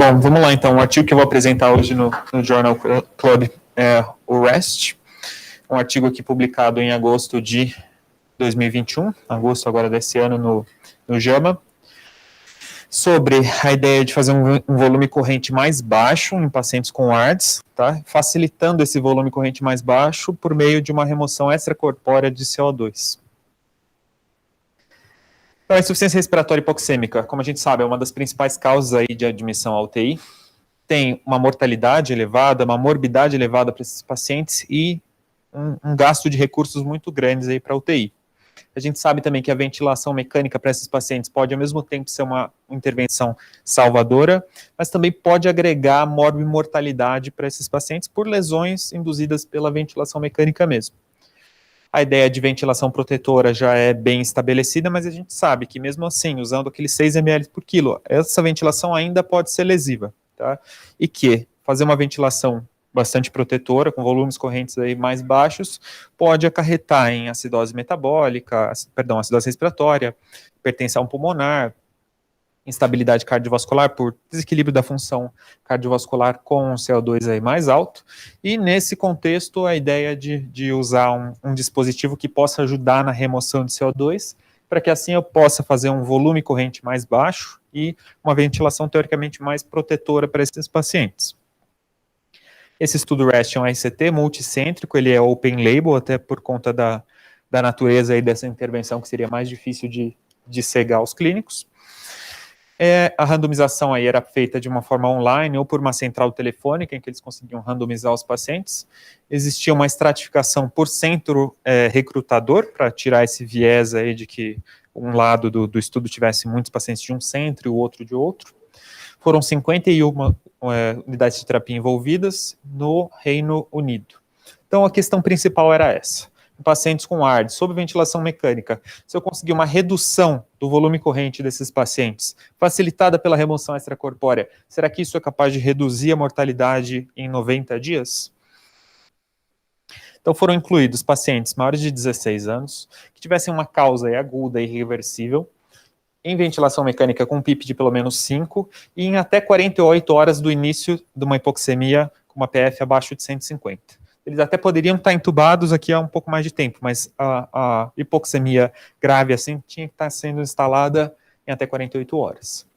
Bom, vamos lá então. O artigo que eu vou apresentar hoje no Journal Club é o REST, um artigo aqui publicado em agosto de 2021, agosto agora desse ano no JAMA, sobre a ideia de fazer um volume corrente mais baixo em pacientes com ARDS, tá? Facilitando esse volume corrente mais baixo por meio de uma remoção extracorpórea de CO2. Então, a insuficiência respiratória hipoxêmica, como a gente sabe, é uma das principais causas aí de admissão à UTI. Tem uma mortalidade elevada, uma morbidade elevada para esses pacientes e um gasto de recursos muito grandes aí para a UTI. A gente sabe também que a ventilação mecânica para esses pacientes pode, ao mesmo tempo, ser uma intervenção salvadora, mas também pode agregar morbimortalidade para esses pacientes por lesões induzidas pela ventilação mecânica mesmo. A ideia de ventilação protetora já é bem estabelecida, mas a gente sabe que mesmo assim, usando aqueles 6 ml por quilo, essa ventilação ainda pode ser lesiva, tá? E que fazer uma ventilação bastante protetora, com volumes correntes aí mais baixos, pode acarretar em acidose metabólica, acidose respiratória, hipertensão pulmonar, instabilidade cardiovascular por desequilíbrio da função cardiovascular com CO2 aí mais alto, e nesse contexto a ideia de usar um dispositivo que possa ajudar na remoção de CO2, para que assim eu possa fazer um volume corrente mais baixo e uma ventilação teoricamente mais protetora para esses pacientes. Esse estudo REST é um RCT multicêntrico, ele é open label, até por conta da natureza aí dessa intervenção que seria mais difícil de cegar os clínicos. A randomização aí era feita de uma forma online ou por uma central telefônica, em que eles conseguiam randomizar os pacientes. Existia uma estratificação por centro recrutador, para tirar esse viés aí de que um lado do estudo tivesse muitos pacientes de um centro e o outro de outro. Foram 51 unidades de terapia envolvidas no Reino Unido. Então a questão principal era essa. Pacientes com ARDS, sob ventilação mecânica, se eu conseguir uma redução do volume corrente desses pacientes, facilitada pela remoção extracorpórea, será que isso é capaz de reduzir a mortalidade em 90 dias? Então foram incluídos pacientes maiores de 16 anos, que tivessem uma causa aguda e irreversível, em ventilação mecânica com PIP de pelo menos 5, e em até 48 horas do início de uma hipoxemia com uma PF abaixo de 150. Eles até poderiam estar entubados aqui há um pouco mais de tempo, mas a hipoxemia grave assim tinha que estar sendo instalada em até 48 horas.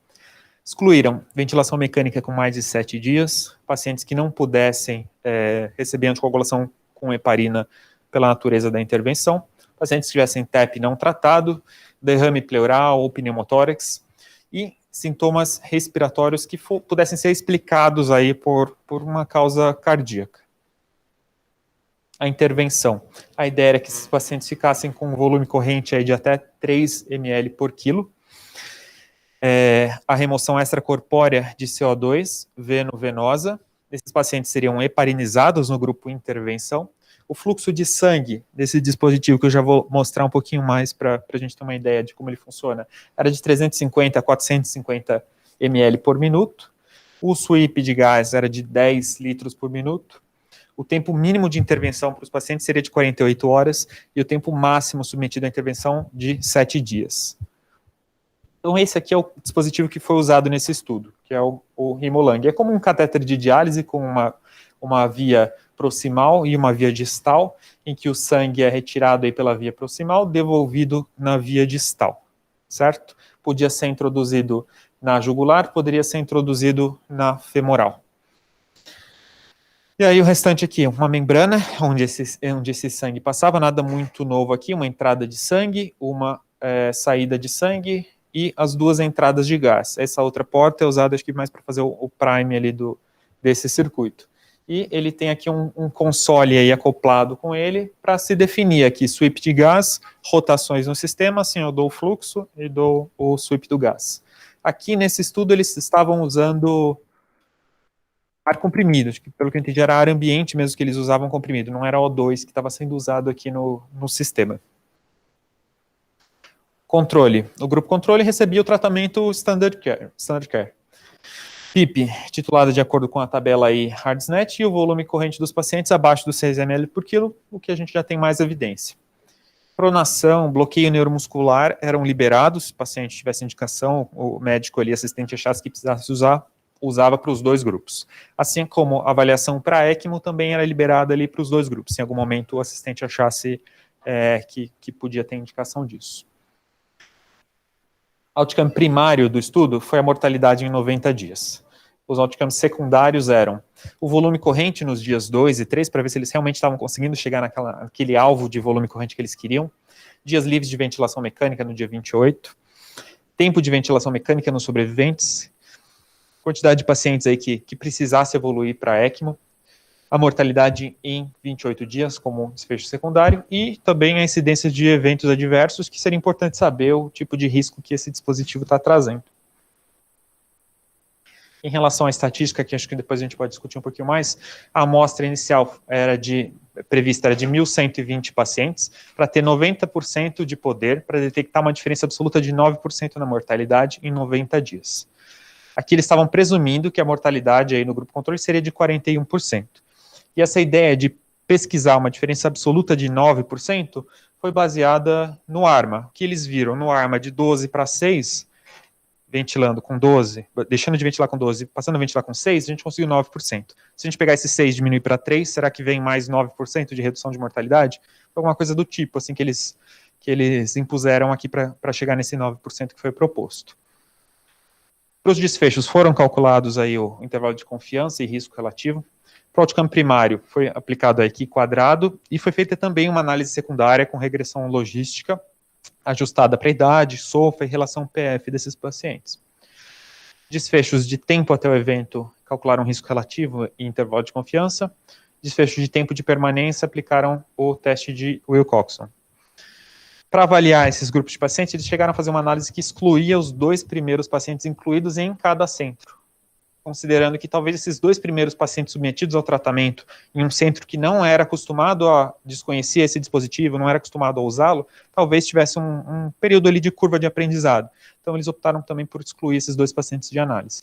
Excluíram ventilação mecânica com mais de 7 dias, pacientes que não pudessem receber anticoagulação com heparina pela natureza da intervenção, pacientes que tivessem TEP não tratado, derrame pleural ou pneumotórax, e sintomas respiratórios que pudessem ser explicados aí por uma causa cardíaca. A intervenção. A ideia era que esses pacientes ficassem com um volume corrente aí de até 3 ml por quilo. A remoção extracorpórea de CO2 veno-venosa. Esses pacientes seriam heparinizados no grupo intervenção. O fluxo de sangue desse dispositivo, que eu já vou mostrar um pouquinho mais para a gente ter uma ideia de como ele funciona, era de 350 a 450 ml por minuto. O sweep de gás era de 10 litros por minuto. O tempo mínimo de intervenção para os pacientes seria de 48 horas e o tempo máximo submetido à intervenção de 7 dias. Então esse aqui é o dispositivo que foi usado nesse estudo, que é o Rimolang. É como um catéter de diálise com uma via proximal e uma via distal, em que o sangue é retirado aí pela via proximal, devolvido na via distal, certo? Podia ser introduzido na jugular, poderia ser introduzido na femoral. E aí o restante aqui, uma membrana, onde esse sangue passava, nada muito novo aqui, uma entrada de sangue, uma saída de sangue e as duas entradas de gás. Essa outra porta é usada, acho que mais para fazer o prime ali desse circuito. E ele tem aqui um console aí acoplado com ele para se definir aqui sweep de gás, rotações no sistema, assim eu dou o fluxo e dou o sweep do gás. Aqui nesse estudo eles estavam usando ar comprimido, acho que pelo que eu entendi era ar ambiente mesmo que eles usavam comprimido, não era O2 que estava sendo usado aqui no sistema. Controle. O grupo controle recebia o tratamento Standard Care. PIP, titulada de acordo com a tabela aí HARDSNET, e o volume corrente dos pacientes abaixo dos 6 ml por quilo, o que a gente já tem mais evidência. Pronação, bloqueio neuromuscular eram liberados, se o paciente tivesse indicação, o médico ali, assistente achasse que precisasse usar usava para os dois grupos. Assim como a avaliação para ECMO também era liberada ali para os dois grupos, se em algum momento o assistente achasse que podia ter indicação disso. Outcome primário do estudo foi a mortalidade em 90 dias. Os outcomes secundários eram o volume corrente nos dias 2 e 3, para ver se eles realmente estavam conseguindo chegar naquele alvo de volume corrente que eles queriam. Dias livres de ventilação mecânica no dia 28. Tempo de ventilação mecânica nos sobreviventes. Quantidade de pacientes aí que precisasse evoluir para ECMO. A mortalidade em 28 dias como desfecho secundário e também a incidência de eventos adversos, que seria importante saber o tipo de risco que esse dispositivo está trazendo. Em relação à estatística, que acho que depois a gente pode discutir um pouquinho mais, a amostra inicial prevista era de 1.120 pacientes, para ter 90% de poder para detectar uma diferença absoluta de 9% na mortalidade em 90 dias. Aqui eles estavam presumindo que a mortalidade aí no grupo controle seria de 41%. E essa ideia de pesquisar uma diferença absoluta de 9% foi baseada no ARMA. O que eles viram no ARMA de 12 para 6, ventilando com 12, deixando de ventilar com 12, passando a ventilar com 6, a gente conseguiu 9%. Se a gente pegar esse 6 e diminuir para 3, será que vem mais 9% de redução de mortalidade? Foi alguma coisa do tipo, assim, que eles impuseram aqui para chegar nesse 9% que foi proposto. Para os desfechos, foram calculados aí o intervalo de confiança e risco relativo. Para o outcome primário, foi aplicado aqui quadrado, e foi feita também uma análise secundária com regressão logística, ajustada para a idade, SOFA e relação PF desses pacientes. Desfechos de tempo até o evento calcularam risco relativo e intervalo de confiança. Desfechos de tempo de permanência aplicaram o teste de Wilcoxon. Para avaliar esses grupos de pacientes, eles chegaram a fazer uma análise que excluía os 2 primeiros pacientes incluídos em cada centro, considerando que talvez esses 2 primeiros pacientes submetidos ao tratamento em um centro que não era acostumado a desconhecer esse dispositivo, não era acostumado a usá-lo, talvez tivesse um período ali de curva de aprendizado. Então, eles optaram também por excluir esses 2 pacientes de análise.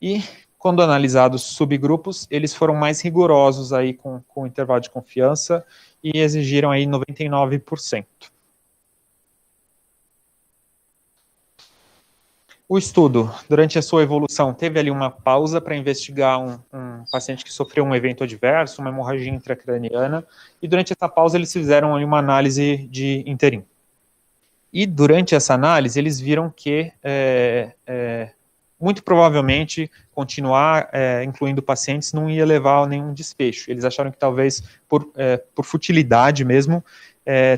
E, quando analisados subgrupos, eles foram mais rigorosos aí com o intervalo de confiança e exigiram aí 99%. O estudo, durante a sua evolução, teve ali uma pausa para investigar um paciente que sofreu um evento adverso, uma hemorragia intracraniana, e durante essa pausa eles fizeram ali uma análise de interim. E durante essa análise eles viram que, muito provavelmente, continuar incluindo pacientes não ia levar a nenhum desfecho. Eles acharam que talvez, por futilidade mesmo,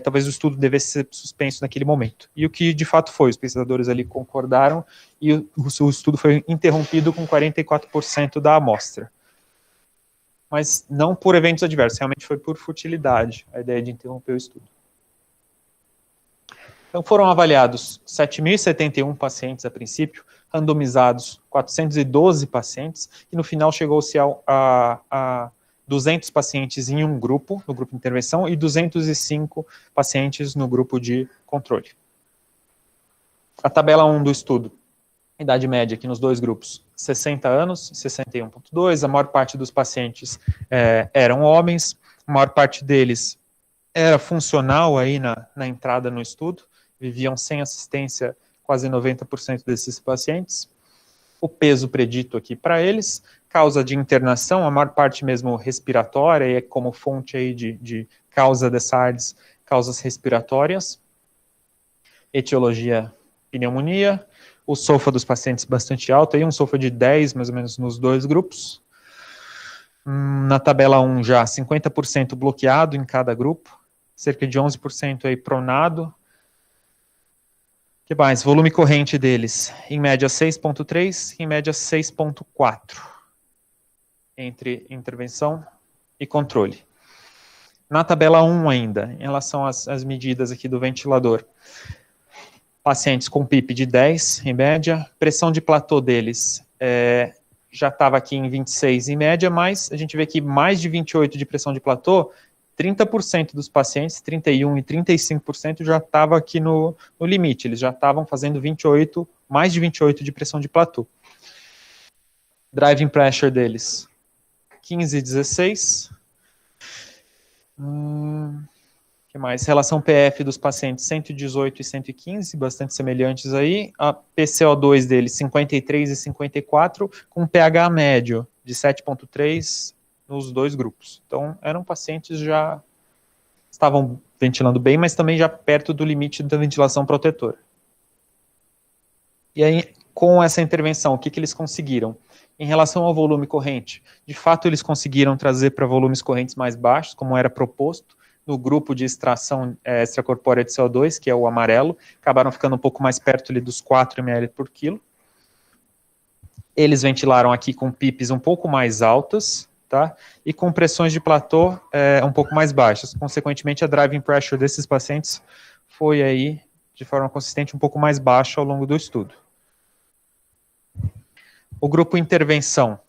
talvez o estudo devesse ser suspenso naquele momento. E o que de fato foi, os pesquisadores ali concordaram e o estudo foi interrompido com 44% da amostra. Mas não por eventos adversos, realmente foi por futilidade a ideia de interromper o estudo. Então foram avaliados 7.071 pacientes a princípio, randomizados 412 pacientes, e no final chegou-se a 200 pacientes em um grupo, no grupo de intervenção, e 205 pacientes no grupo de controle. A tabela 1 do estudo, idade média aqui nos 2 grupos, 60 anos, 61,2, a maior parte dos pacientes eram homens, a maior parte deles era funcional aí na entrada no estudo, viviam sem assistência quase 90% desses pacientes. O peso predito aqui para eles, causa de internação, a maior parte mesmo respiratória, e é como fonte aí de causa dessa ARDS, causas respiratórias. Etiologia, pneumonia. O SOFA dos pacientes bastante alto, aí um SOFA de 10, mais ou menos, nos 2 grupos. Na tabela 1 já, 50% bloqueado em cada grupo, cerca de 11% aí pronado. O que mais? Volume corrente deles, em média 6,3, em média 6,4, entre intervenção e controle. Na tabela 1 ainda, em relação às medidas aqui do ventilador, pacientes com PIP de 10, em média, pressão de platô deles já estava aqui em 26 em média, mas a gente vê que mais de 28 de pressão de platô, 30% dos pacientes, 31% e 35% já estava aqui no limite, eles já estavam fazendo 28, mais de 28 de pressão de platô. Driving pressure deles, 15 e 16. O que mais? Relação PF dos pacientes 118 e 115, bastante semelhantes aí. A PCO2 deles 53 e 54, com pH médio de 7,3 nos dois grupos. Então, eram pacientes já estavam ventilando bem, mas também já perto do limite da ventilação protetora. E aí, com essa intervenção, o que eles conseguiram? Em relação ao volume corrente, de fato eles conseguiram trazer para volumes correntes mais baixos, como era proposto, no grupo de extração extracorpórea de CO2, que é o amarelo, acabaram ficando um pouco mais perto ali dos 4 ml por quilo. Eles ventilaram aqui com PIPs um pouco mais altas, tá? E com pressões de platô um pouco mais baixas. Consequentemente, a driving pressure desses pacientes foi aí, de forma consistente, um pouco mais baixa ao longo do estudo. O grupo intervenção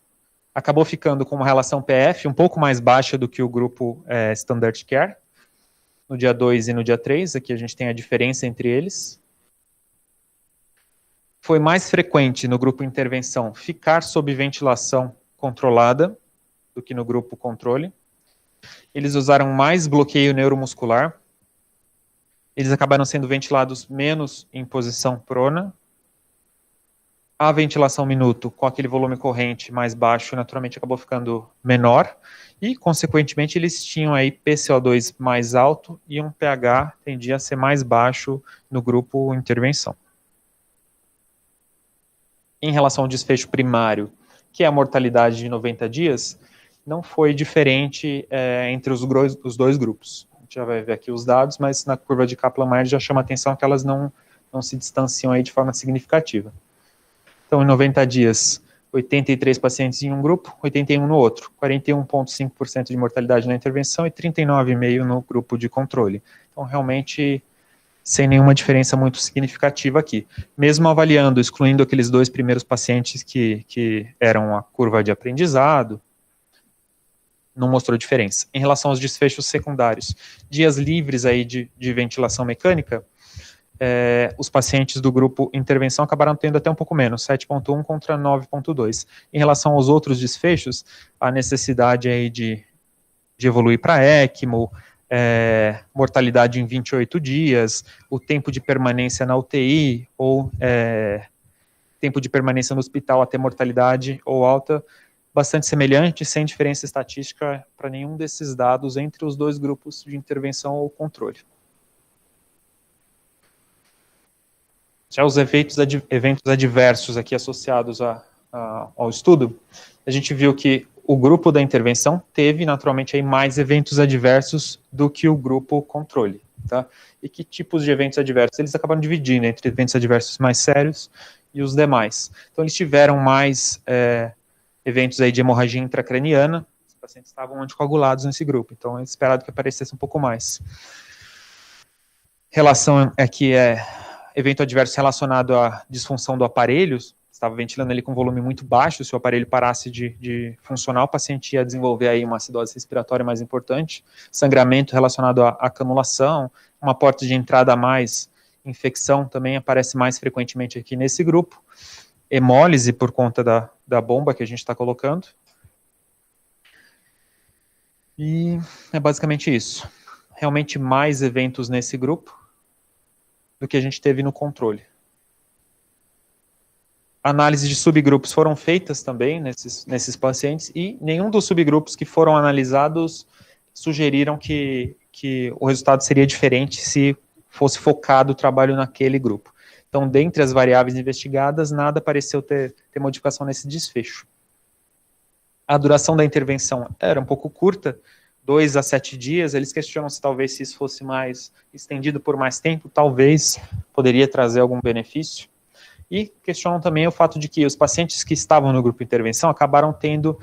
acabou ficando com uma relação PF um pouco mais baixa do que o grupo Standard Care, no dia 2 e no dia 3, aqui a gente tem a diferença entre eles. Foi mais frequente no grupo intervenção ficar sob ventilação controlada do que no grupo controle. Eles usaram mais bloqueio neuromuscular. Eles acabaram sendo ventilados menos em posição prona. A ventilação minuto, com aquele volume corrente mais baixo, naturalmente acabou ficando menor. E, consequentemente, eles tinham aí PCO2 mais alto e um pH tendia a ser mais baixo no grupo intervenção. Em relação ao desfecho primário, que é a mortalidade de 90 dias, não foi diferente entre os dois grupos. A gente já vai ver aqui os dados, mas na curva de Kaplan-Meier já chama a atenção que elas não se distanciam aí de forma significativa. Então, em 90 dias, 83 pacientes em um grupo, 81 no outro, 41,5% de mortalidade na intervenção e 39,5% no grupo de controle. Então, realmente, sem nenhuma diferença muito significativa aqui. Mesmo avaliando, excluindo aqueles 2 primeiros pacientes que eram a curva de aprendizado, não mostrou diferença. Em relação aos desfechos secundários, dias livres aí de ventilação mecânica, os pacientes do grupo intervenção acabaram tendo até um pouco menos, 7,1 contra 9,2. Em relação aos outros desfechos, a necessidade aí de evoluir para ECMO, mortalidade em 28 dias, o tempo de permanência na UTI, ou tempo de permanência no hospital até mortalidade ou alta, bastante semelhante, sem diferença estatística para nenhum desses dados entre os dois grupos de intervenção ou controle. Já os eventos adversos aqui associados ao estudo, a gente viu que o grupo da intervenção teve, naturalmente, aí mais eventos adversos do que o grupo controle, tá? E que tipos de eventos adversos? Eles acabaram dividindo entre eventos adversos mais sérios e os demais. Então, eles tiveram mais eventos aí de hemorragia intracraniana, os pacientes estavam anticoagulados nesse grupo, então é esperado que aparecesse um pouco mais. Relação aqui evento adverso relacionado à disfunção do aparelho, estava ventilando ele com volume muito baixo, se o aparelho parasse de funcionar, o paciente ia desenvolver aí uma acidose respiratória mais importante, sangramento relacionado à canulação, uma porta de entrada a mais, infecção também aparece mais frequentemente aqui nesse grupo, hemólise por conta da bomba que a gente está colocando, e é basicamente isso. Realmente mais eventos nesse grupo do que a gente teve no controle. Análises de subgrupos foram feitas também nesses pacientes e nenhum dos subgrupos que foram analisados sugeriram que o resultado seria diferente se fosse focado o trabalho naquele grupo. Então, dentre as variáveis investigadas, nada pareceu ter modificação nesse desfecho. A duração da intervenção era um pouco curta, 2 a 7 dias, eles questionam se talvez se isso fosse mais estendido por mais tempo, talvez poderia trazer algum benefício. E questionam também o fato de que os pacientes que estavam no grupo de intervenção acabaram tendo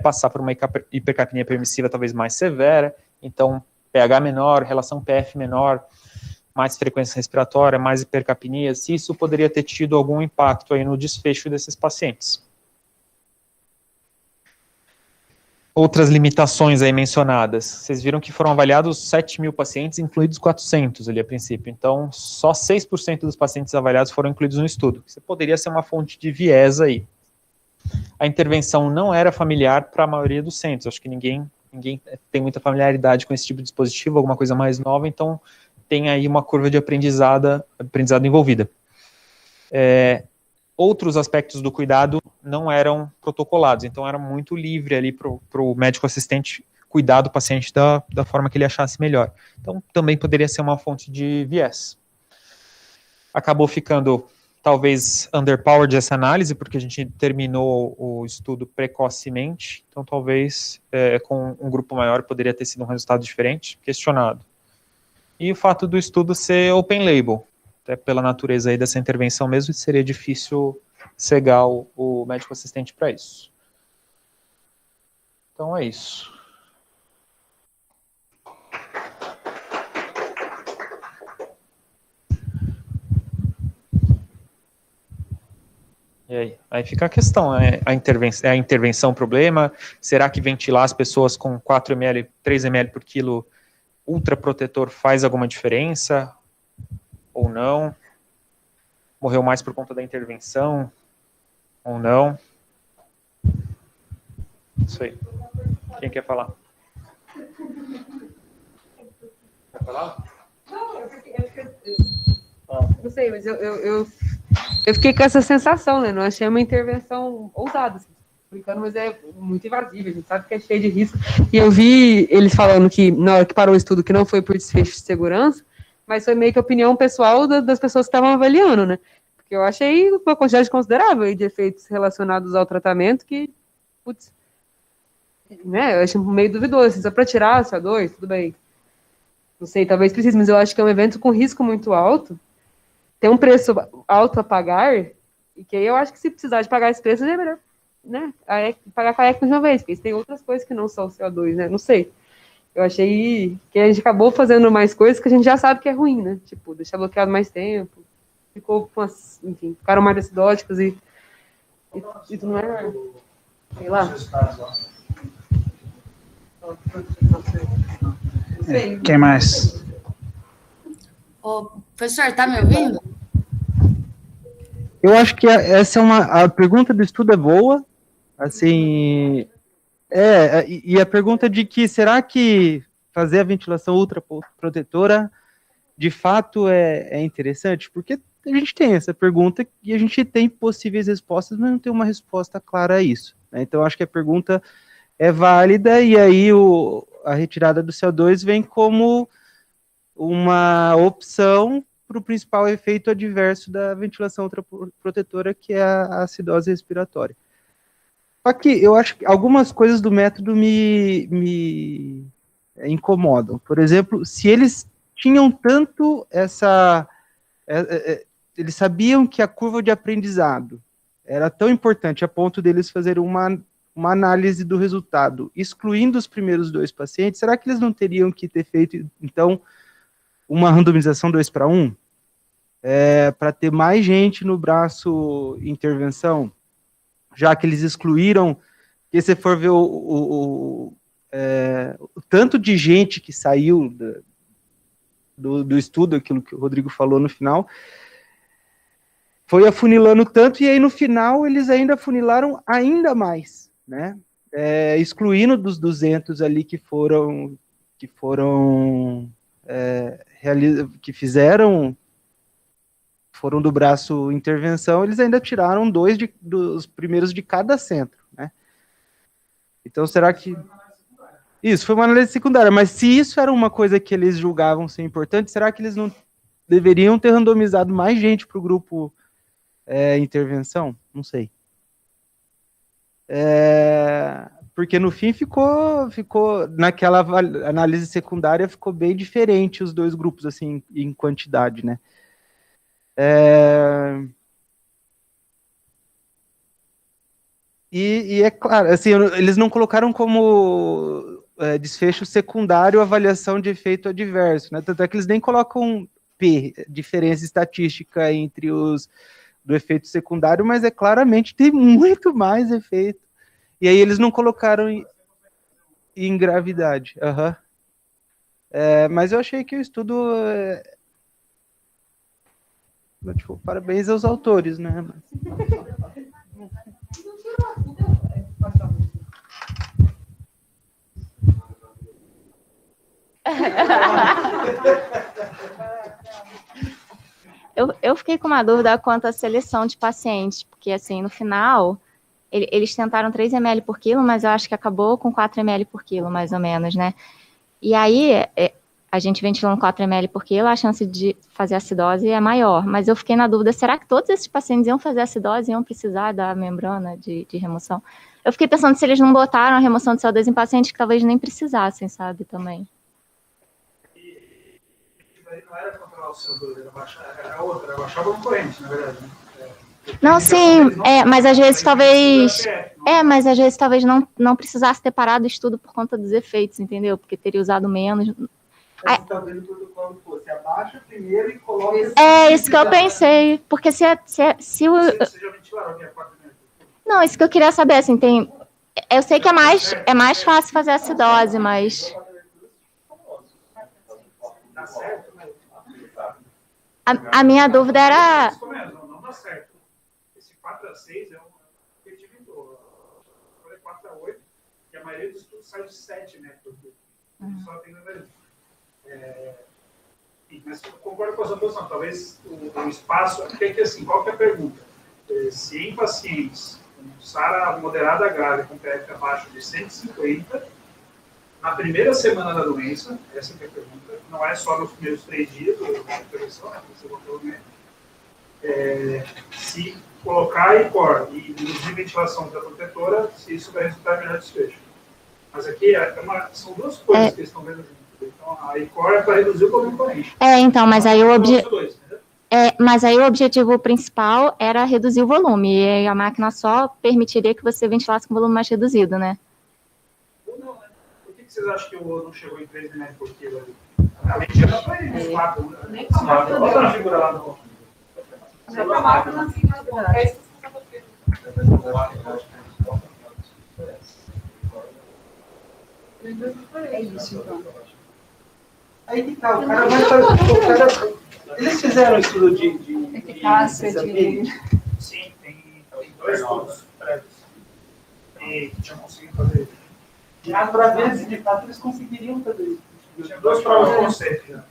passar por uma hipercapnia permissiva talvez mais severa, então pH menor, relação PF menor, mais frequência respiratória, mais hipercapnia, se isso poderia ter tido algum impacto aí no desfecho desses pacientes. Outras limitações aí mencionadas, vocês viram que foram avaliados 7.000 pacientes, incluídos 400 ali a princípio, então só 6% dos pacientes avaliados foram incluídos no estudo, isso poderia ser uma fonte de viés aí. A intervenção não era familiar para a maioria dos centros, acho que ninguém ninguém tem muita familiaridade com esse tipo de dispositivo, alguma coisa mais nova, então tem aí uma curva de aprendizado envolvida. Outros aspectos do cuidado não eram protocolados, então era muito livre ali para o médico assistente cuidar do paciente da forma que ele achasse melhor. Então também poderia ser uma fonte de viés. Acabou ficando talvez underpowered essa análise, porque a gente terminou o estudo precocemente, então talvez com um grupo maior poderia ter sido um resultado diferente, questionado. E o fato do estudo ser open label, até pela natureza aí dessa intervenção mesmo, seria difícil cegar o médico assistente para isso. Então é isso. E aí fica a questão, a intervenção problema? Será que ventilar as pessoas com 4 ml, 3 ml por quilo ultraprotetor faz alguma diferença? Ou não? Morreu mais por conta da intervenção? Ou não? Isso aí. Quem quer falar? Quer falar? Não sei, mas eu fiquei com essa sensação, né? Não achei uma intervenção ousada, assim, brincando, mas é muito invasiva, a gente sabe que é cheio de risco. E eu vi eles falando que, na hora que parou o estudo, que não foi por desfecho de segurança, mas foi meio que a opinião pessoal das pessoas que estavam avaliando, né? Porque eu achei uma quantidade considerável de efeitos relacionados ao tratamento que, putz, né? Eu achei meio duvidoso, assim, só para tirar a CO2, tudo bem. Não sei, talvez precise, mas eu acho que é um evento com risco muito alto, tem um preço alto a pagar, e que aí eu acho que se precisar de pagar esse preço, é melhor, né? Pagar com a ECMO de uma vez, porque tem outras coisas que não são CO2, né? Não sei. Eu achei que a gente acabou fazendo mais coisas que a gente já sabe que é ruim, né? Tipo, deixar bloqueado mais tempo, enfim, ficaram mais acidóticos e tudo não é, sei lá. Quem mais? Ô, professor, tá me ouvindo? Eu acho que essa é a pergunta do estudo é boa, assim, e a pergunta de que será que fazer a ventilação ultraprotetora de fato é interessante? Porque a gente tem essa pergunta e a gente tem possíveis respostas, mas não tem uma resposta clara a isso, né? Então, acho que a pergunta é válida e aí a retirada do CO2 vem como uma opção para o principal efeito adverso da ventilação ultraprotetora, que é a acidose respiratória. Só que eu acho que algumas coisas do método me incomodam. Por exemplo, se eles tinham tanto eles sabiam que a curva de aprendizado era tão importante a ponto deles fazerem uma análise do resultado, excluindo os primeiros 2 pacientes, será que eles não teriam que ter feito, então, uma randomização 2:1? Para ter mais gente no braço intervenção, já que eles excluíram, e se for ver o tanto de gente que saiu do estudo, aquilo que o Rodrigo falou no final, foi afunilando tanto, e aí no final eles ainda afunilaram ainda mais, né? Excluindo dos 200 ali que foram do braço intervenção, eles ainda tiraram 2 dos primeiros de cada centro, né? Então, será que... Isso, foi uma análise secundária, mas se isso era uma coisa que eles julgavam ser importante, será que eles não deveriam ter randomizado mais gente para o grupo intervenção? Não sei. Porque no fim ficou naquela análise secundária, ficou bem diferente os 2 grupos, assim, em quantidade, né? E é claro, assim, eles não colocaram como desfecho secundário a avaliação de efeito adverso, né? Tanto é que eles nem colocam P, diferença estatística entre do efeito secundário, mas claramente tem muito mais efeito. E aí eles não colocaram em gravidade. Uhum. Mas eu achei que o estudo... Tipo, parabéns aos autores, né? Eu fiquei com uma dúvida quanto à seleção de pacientes, porque, assim, no final, eles tentaram 3 ml por quilo, mas eu acho que acabou com 4 ml por quilo, mais ou menos, né? E aí, a gente ventilando 4 ml por quilo, a chance de fazer acidose é maior. Mas eu fiquei na dúvida, será que todos esses pacientes iam fazer acidose, iam precisar da membrana de remoção? Eu fiquei pensando se eles não botaram a remoção de CO2 em pacientes que talvez nem precisassem, sabe, também. Não era controlar o CO2, era outra, era baixar a corrente, na verdade, né? Não, sim, mas às vezes talvez... mas às vezes talvez não precisasse ter parado o estudo por conta dos efeitos, entendeu? Porque teria usado menos. Você está vendo o protocolo, você abaixa primeiro e coloca... Isso que eu pensei, porque se o... Você já ventilaram aqui a 4 ml? Não, isso que eu queria saber, assim, tem... Eu sei que é mais fácil fazer acidose, mas... Dá certo, né? A minha dúvida era... Não dá certo. Esse 4-6 é um efetivo em dor. Agora é 4-8, e a maioria dos estudos sai de 7, né? Porque só tem número. Mas eu concordo com a sua posição. Talvez o espaço... Porque assim, qual que é a pergunta? Se em pacientes com SARA moderada grave com PF abaixo de 150, na primeira semana da doença, essa que é a pergunta, não é só nos primeiros 3 dias da intervenção, né, que você botou no meio, se colocar ICOR e reduzir ventilação da protetora, se isso vai resultar em melhor desfecho. Mas aqui são duas coisas que estão vendo junto. Então, a ICOR é para reduzir o volume corrente. Então, mas aí mas aí o objetivo principal era reduzir o volume, e a máquina só permitiria que você ventilasse com volume mais reduzido, né? Ou não, né? Por que vocês acham que o O não chegou em 3 ml por quilo ali? A medida foi em 4, né? Nem com a máquina. Bota na figura lá no... Nem com a máquina, assim, é isso, então. Aí que tá, o cara vai fazer... Eles fizeram um estudo de eficácia, Sim, tem 2 estudos prévios que tinham conseguido fazer isso. Já para ver se de fato eles conseguiriam fazer isso. Tinha 2 provas de conceito já.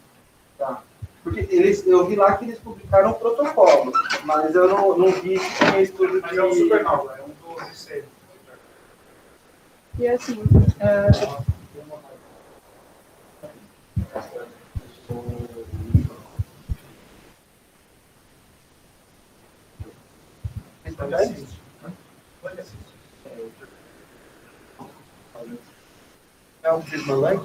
Tá. Porque eu vi lá que eles publicaram o protocolo, mas eu não vi se tinha estudo de... Mas é um supernova, é um 12-6. E assim, É um Prismalang?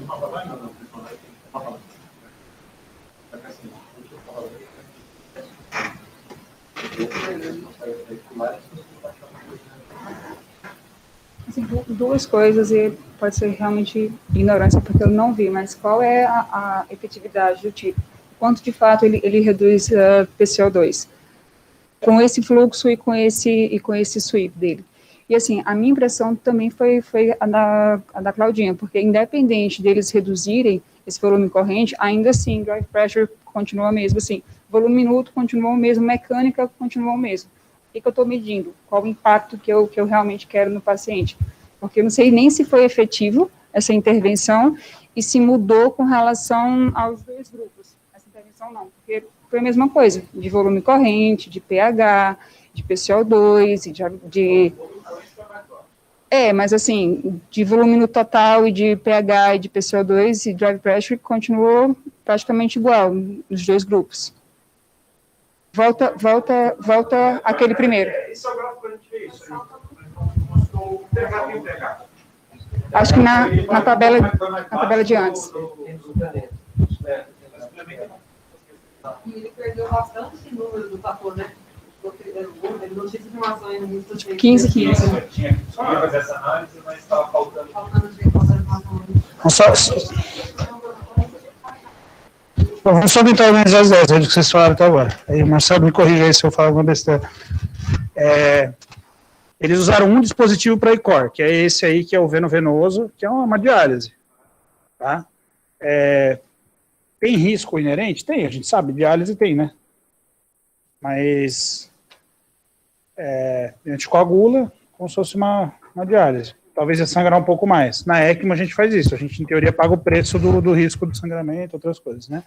assim, duas coisas, e pode ser realmente ignorância, porque eu não vi, mas qual é a efetividade do tipo? Quanto de fato ele reduz PCO2? Com esse fluxo e com esse sweep dele. E assim, a minha impressão também foi a da Claudinha, porque independente deles reduzirem esse volume corrente, ainda assim, drive pressure continua o mesmo, assim, volume minuto continua o mesmo, mecânica continua o mesmo. O que eu estou medindo? Qual o impacto que eu realmente quero no paciente? Porque eu não sei nem se foi efetivo essa intervenção e se mudou com relação aos 2 grupos. Essa intervenção não, porque foi a mesma coisa, de volume corrente, de pH, de PCO2, mas assim, de volume no total e de pH e de PCO2 e drive pressure continuou praticamente igual nos 2 grupos. Volta aquele primeiro. Esse é o gráfico que a gente vê isso. Mostrou o pH e o pH. Acho que na tabela de antes. E ele perdeu bastante esse número do fator, né? Ele não tinha informações muito... 15. Tinha só fazer essa análise, mas estava faltando. Vamos só tentar organizar as ideias do que vocês falaram até agora. Aí o Marcelo me corrija aí se eu falo alguma besteira. Eles usaram um dispositivo para ICOR, que é esse aí, que é o veno-venoso, que é uma diálise. Tá? Tem risco inerente? Tem, a gente sabe, diálise tem, né? Mas a gente coagula como se fosse uma diálise. talvez ia sangrar um pouco mais. Na ECMO a gente faz isso, a gente, em teoria, paga o preço do risco de sangramento, outras coisas, né?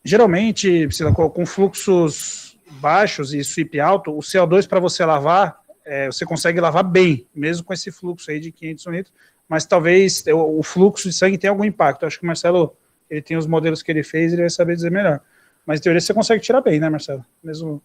Geralmente, com fluxos baixos e sweep alto, o CO2 para você lavar, você consegue lavar bem, mesmo com esse fluxo aí de 500 litros, mas talvez o fluxo de sangue tenha algum impacto. Eu acho que o Marcelo, ele tem os modelos que ele fez, ele vai saber dizer melhor. Mas, em teoria, você consegue tirar bem, né, Marcelo? Mesmo...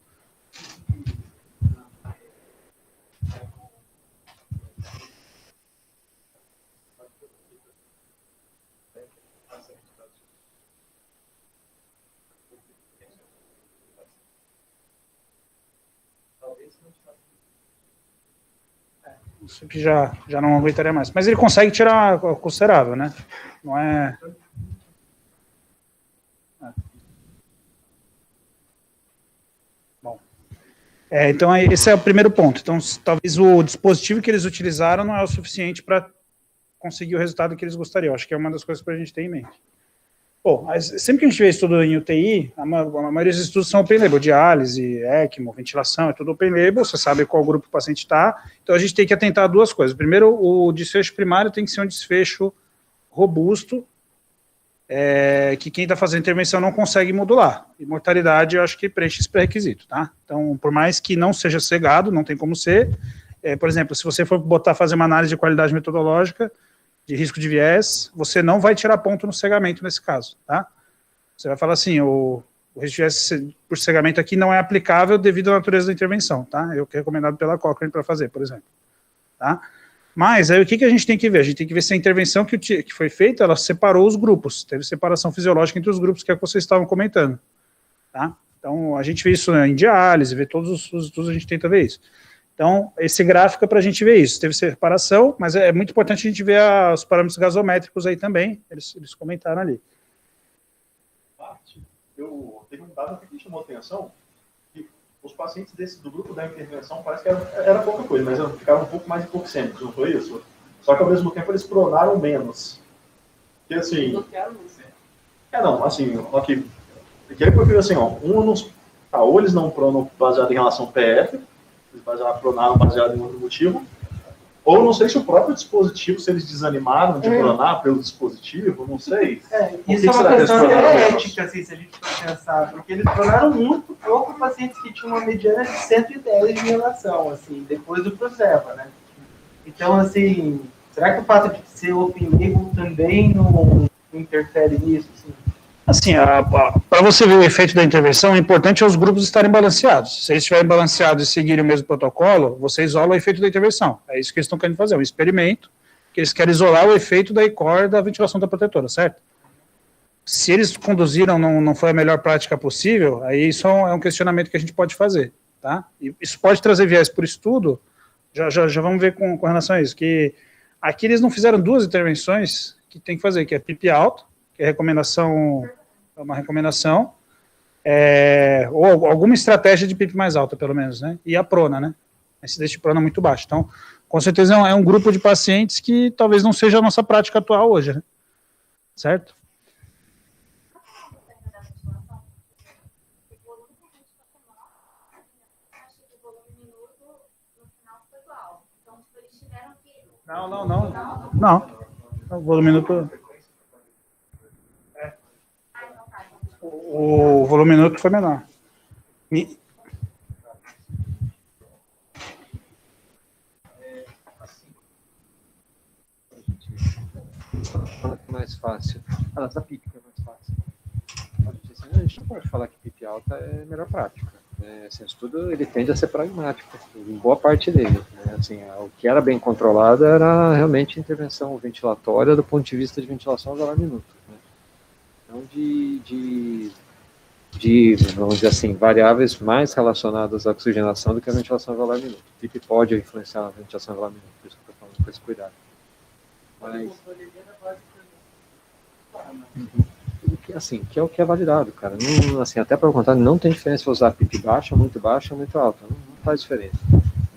Isso que já não aguentaria mais. Mas ele consegue tirar considerável, né? Não é... Bom. Então, esse é o primeiro ponto. Então, talvez o dispositivo que eles utilizaram não é o suficiente para conseguir o resultado que eles gostariam. Acho que é uma das coisas para a gente ter em mente. Bom, sempre que a gente vê estudo em UTI, a maioria dos estudos são open label, diálise, ECMO, ventilação, é tudo open label, você sabe qual grupo o paciente está, então a gente tem que atentar a duas coisas. Primeiro, o desfecho primário tem que ser um desfecho robusto, que quem está fazendo intervenção não consegue modular. E mortalidade, eu acho que preenche esse pré-requisito, tá? Então, por mais que não seja cegado, não tem como ser, por exemplo, se você for fazer uma análise de qualidade metodológica, de risco de viés, você não vai tirar ponto no cegamento nesse caso, tá? Você vai falar assim, o risco de viés por cegamento aqui não é aplicável devido à natureza da intervenção, tá? É o que é recomendado pela Cochrane para fazer, por exemplo, tá? Mas aí o que a gente tem que ver? A gente tem que ver se a intervenção que foi feita, ela separou os grupos, teve separação fisiológica entre os grupos que é o que vocês estavam comentando, tá? Então, a gente vê isso em diálise, vê todos os estudos, a gente tenta ver isso. Então, esse gráfico é para a gente ver isso. Teve separação, mas é muito importante a gente ver os parâmetros gasométricos aí também. Eles comentaram ali. Teve um dado que me chamou a atenção, que os pacientes do grupo da intervenção parece que era pouca coisa, mas ficaram um pouco mais hipoxêmicos, não foi isso? Só que ao mesmo tempo eles pronaram menos. E assim... Não, assim, ok. E aí porque assim, ou eles não pronam baseado em relação ao PF, eles pronaram baseado em outro motivo, ou não sei se o próprio dispositivo, se eles desanimaram de pronar pelo dispositivo, não sei. Isso é uma questão ética, assim, se a gente for pensar, porque eles pronaram muito pouco pacientes que tinham uma mediana de 110 de relação, assim, depois do Proseva, né? Então, assim, será que o fato de ser open label também não interfere nisso, assim? Assim, para você ver o efeito da intervenção, o importante é os grupos estarem balanceados. Se eles estiverem balanceados e seguirem o mesmo protocolo, você isola o efeito da intervenção. É isso que eles estão querendo fazer, um experimento, que eles querem isolar o efeito da ICOR da ventilação da protetora, certo? Se eles conduziram, não foi a melhor prática possível, aí isso é um questionamento que a gente pode fazer, tá? E isso pode trazer viés por estudo, já vamos ver com relação a isso, que aqui eles não fizeram duas intervenções que tem que fazer, que é PIP alto, que é uma recomendação, ou alguma estratégia de PIP mais alta, pelo menos, né? E a prona, né? A incidência de prona é muito baixa. Então, com certeza é um grupo de pacientes que talvez não seja a nossa prática atual hoje, né? Certo? Não. O volume minuto... O volume minuto foi menor. Mais fácil. Essa PIP é mais fácil. A gente não pode falar que PIP alta é a melhor prática. Assim, o estudo ele tende a ser pragmático, em boa parte dele. Né? Assim, o que era bem controlado era realmente intervenção ventilatória do ponto de vista de ventilação a minuto. Né? Então, vamos dizer assim, variáveis mais relacionadas à oxigenação do que a ventilação velar minuto. O PIP pode influenciar a ventilação velar minuto, por isso que eu estou falando com esse cuidado. Mas... assim, que é o que é validado, cara. Não, assim, até para contar, não tem diferença usar PIP baixa, muito alta. Não faz diferença.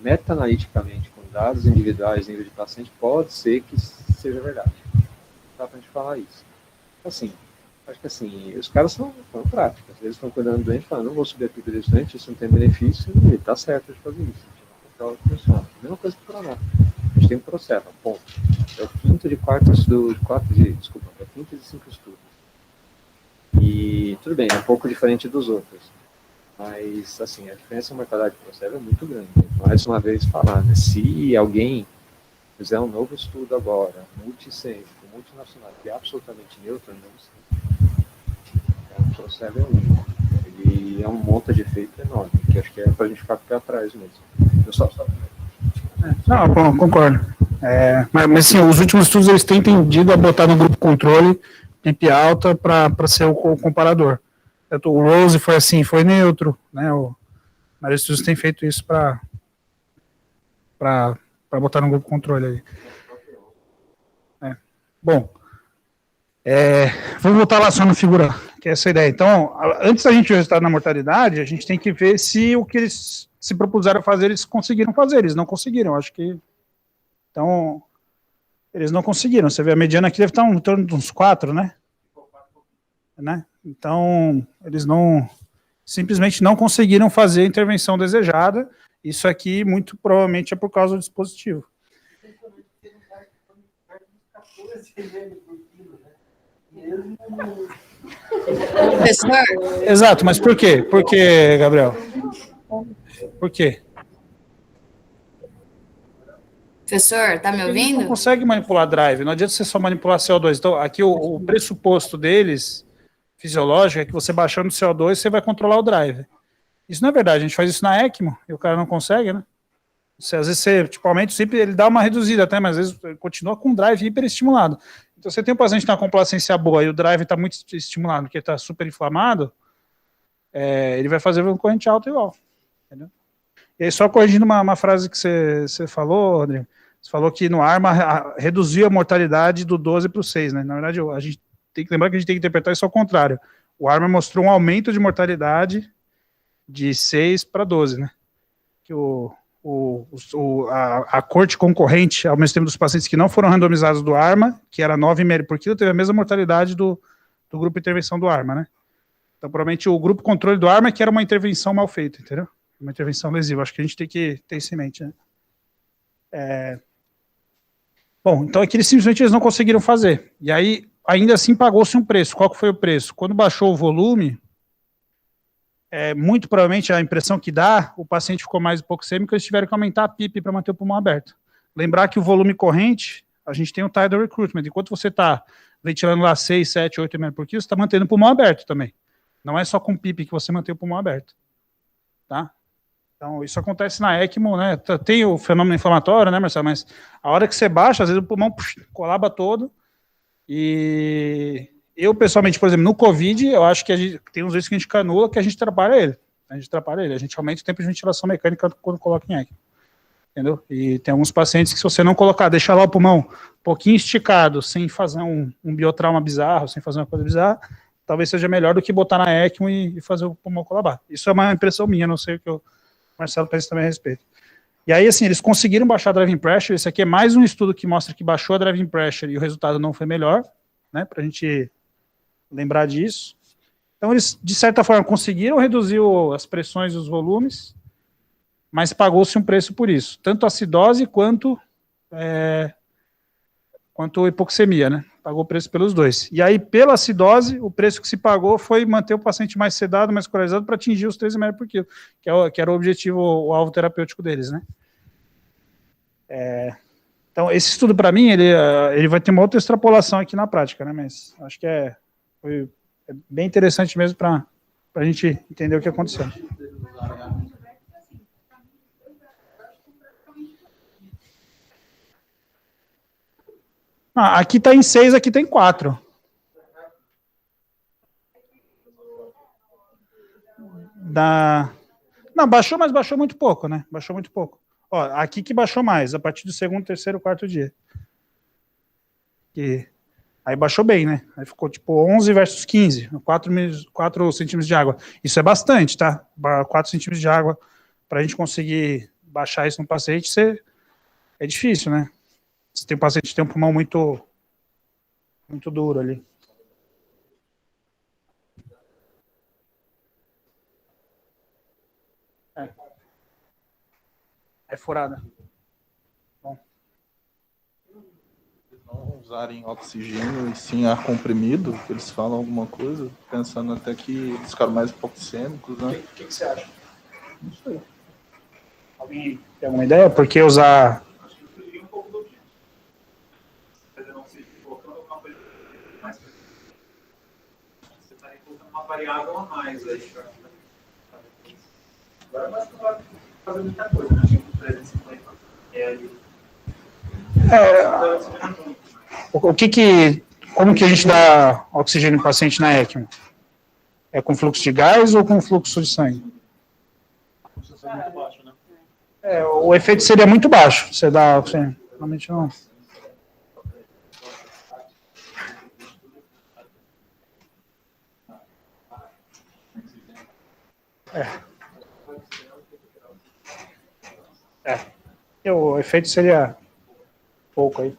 Meta-analiticamente, com dados individuais, nível de paciente, pode ser que seja verdade. Dá pra gente falar isso. Assim, acho que assim, os caras são práticos. Eles estão cuidando do doente, falando, não vou subir a PIP desse doente, isso não tem benefício, e tá certo de fazer isso. Então, funciona. Mesma coisa que o coronel. tem um processo, ponto. É o quinto de desculpa, é o quinto de 5 estudos. E tudo bem, é um pouco diferente dos outros. Mas, assim, a diferença na mortalidade de Proceva é muito grande. Mais uma vez falar, né? Se alguém fizer um novo estudo agora, multicêntrico, multinacional, que é absolutamente neutro, não sei. O Proceva é único. Ele é um monte de efeito enorme, que acho que é pra gente ficar com o pé atrás mesmo. Eu só... Não, concordo. Mas assim, os últimos estudos eles têm tendido a botar no grupo controle PIP alta para ser o comparador. O Rose foi assim, foi neutro, né? Mas os estudos têm feito isso para botar no grupo controle aí. Bom, vamos voltar lá só no figura, que é essa a ideia. Então, antes da gente ver o resultado na mortalidade, a gente tem que ver se o que eles se propuseram fazer, eles conseguiram fazer. Eles não conseguiram, acho que... Então, eles não conseguiram. Você vê, a mediana aqui deve estar em torno de uns 4, né? Então, eles simplesmente não conseguiram fazer a intervenção desejada. Isso aqui, muito provavelmente, é por causa do dispositivo. Professor? Exato, mas por quê? Por quê, Gabriel? Por quê? Professor, tá me Eles ouvindo? não conseguem manipular drive, não adianta você só manipular CO2. Então, aqui o pressuposto deles, fisiológico, é que você baixando o CO2, você vai controlar o drive. Isso não é verdade, a gente faz isso na ECMO, e o cara não consegue, né? Às vezes você, tipo, aumenta o CIP, ele dá uma reduzida até, mas às vezes continua com o drive hiperestimulado. Então, você tem um paciente que tem uma complacência boa e o drive está muito estimulado, porque está super inflamado, ele vai fazer uma corrente alta igual. Entendeu? E aí, só corrigindo uma frase que você falou, Rodrigo, você falou que no ARMA reduziu a mortalidade do 12 para o 6, né? Na verdade, a gente tem que lembrar que a gente tem que interpretar isso ao contrário. O ARMA mostrou um aumento de mortalidade de 6 para 12, né? Que a corte concorrente, ao mesmo tempo dos pacientes que não foram randomizados do ARMA, que era 9 ml por quilo, teve a mesma mortalidade do grupo de intervenção do ARMA, né? Então, provavelmente, o grupo controle do ARMA é que era uma intervenção mal feita, entendeu? Uma intervenção lesiva. Acho que a gente tem que ter isso em mente, né? Bom, então aqui simplesmente eles não conseguiram fazer. E aí, ainda assim, pagou-se um preço. Qual que foi o preço? Quando baixou o volume, muito provavelmente a impressão que dá, o paciente ficou mais hipoxêmico, eles tiveram que aumentar a PIP para manter o pulmão aberto. Lembrar que o volume corrente, a gente tem o tidal recruitment. Enquanto você está ventilando lá 6, 7, 8 ml por quilo, você está mantendo o pulmão aberto também. Não é só com PIP que você mantém o pulmão aberto. Tá? Então, isso acontece na ECMO, né? Tem o fenômeno inflamatório, né, Marcelo? Mas a hora que você baixa, às vezes o pulmão colaba todo. E eu, pessoalmente, por exemplo, no COVID, eu acho que tem uns vezes que a gente canula, que a gente atrapalha ele. A gente aumenta o tempo de ventilação mecânica quando coloca em ECMO. Entendeu? E tem alguns pacientes que, se você não colocar, deixar lá o pulmão um pouquinho esticado, sem fazer um biotrauma bizarro, sem fazer uma coisa bizarra, talvez seja melhor do que botar na ECMO e fazer o pulmão colabar. Isso é uma impressão minha, não sei o que o Marcelo pensa também a respeito. E aí, assim, eles conseguiram baixar a driving pressure. Esse aqui é mais um estudo que mostra que baixou a driving pressure e o resultado não foi melhor, né, para a gente lembrar disso. Então, eles, de certa forma, conseguiram reduzir as pressões e os volumes, mas pagou-se um preço por isso. Tanto acidose quanto hipoxemia, né? Pagou o preço pelos dois. E aí, pela acidose, o preço que se pagou foi manter o paciente mais sedado, mais coralizado, para atingir os 13 ml por quilo, que era o objetivo, o alvo terapêutico deles, né? Então, esse estudo, para mim, ele vai ter uma outra extrapolação aqui na prática, né? Mas acho que foi bem interessante mesmo para a gente entender o que aconteceu. Aqui está em 6, aqui tem 4. Não, baixou, mas baixou muito pouco, né? Baixou muito pouco. Ó, aqui que baixou mais, a partir do segundo, terceiro, quarto dia. Aí baixou bem, né? Aí ficou tipo 11 versus 15, 4 centímetros de água. Isso é bastante, tá? 4 centímetros de água, para a gente conseguir baixar isso no paciente, é difícil, né? Se tem um paciente que tem um pulmão muito duro ali. É furada. Bom. usarem oxigênio e sim ar comprimido, que eles falam alguma coisa, pensando até que eles ficaram mais hipoxêmicos, né? O que você acha? Não sei. Alguém tem alguma ideia? Por que usar... Você estaria colocando uma variável a mais aí. Agora mas não vai fazer muita coisa, né? 350 ml. Como que a gente dá oxigênio para o paciente na ECMO? É com fluxo de gás ou com fluxo de sangue? Muito baixo, né? O efeito seria muito baixo. Você dá oxigênio. Realmente não. O efeito seria pouco aí.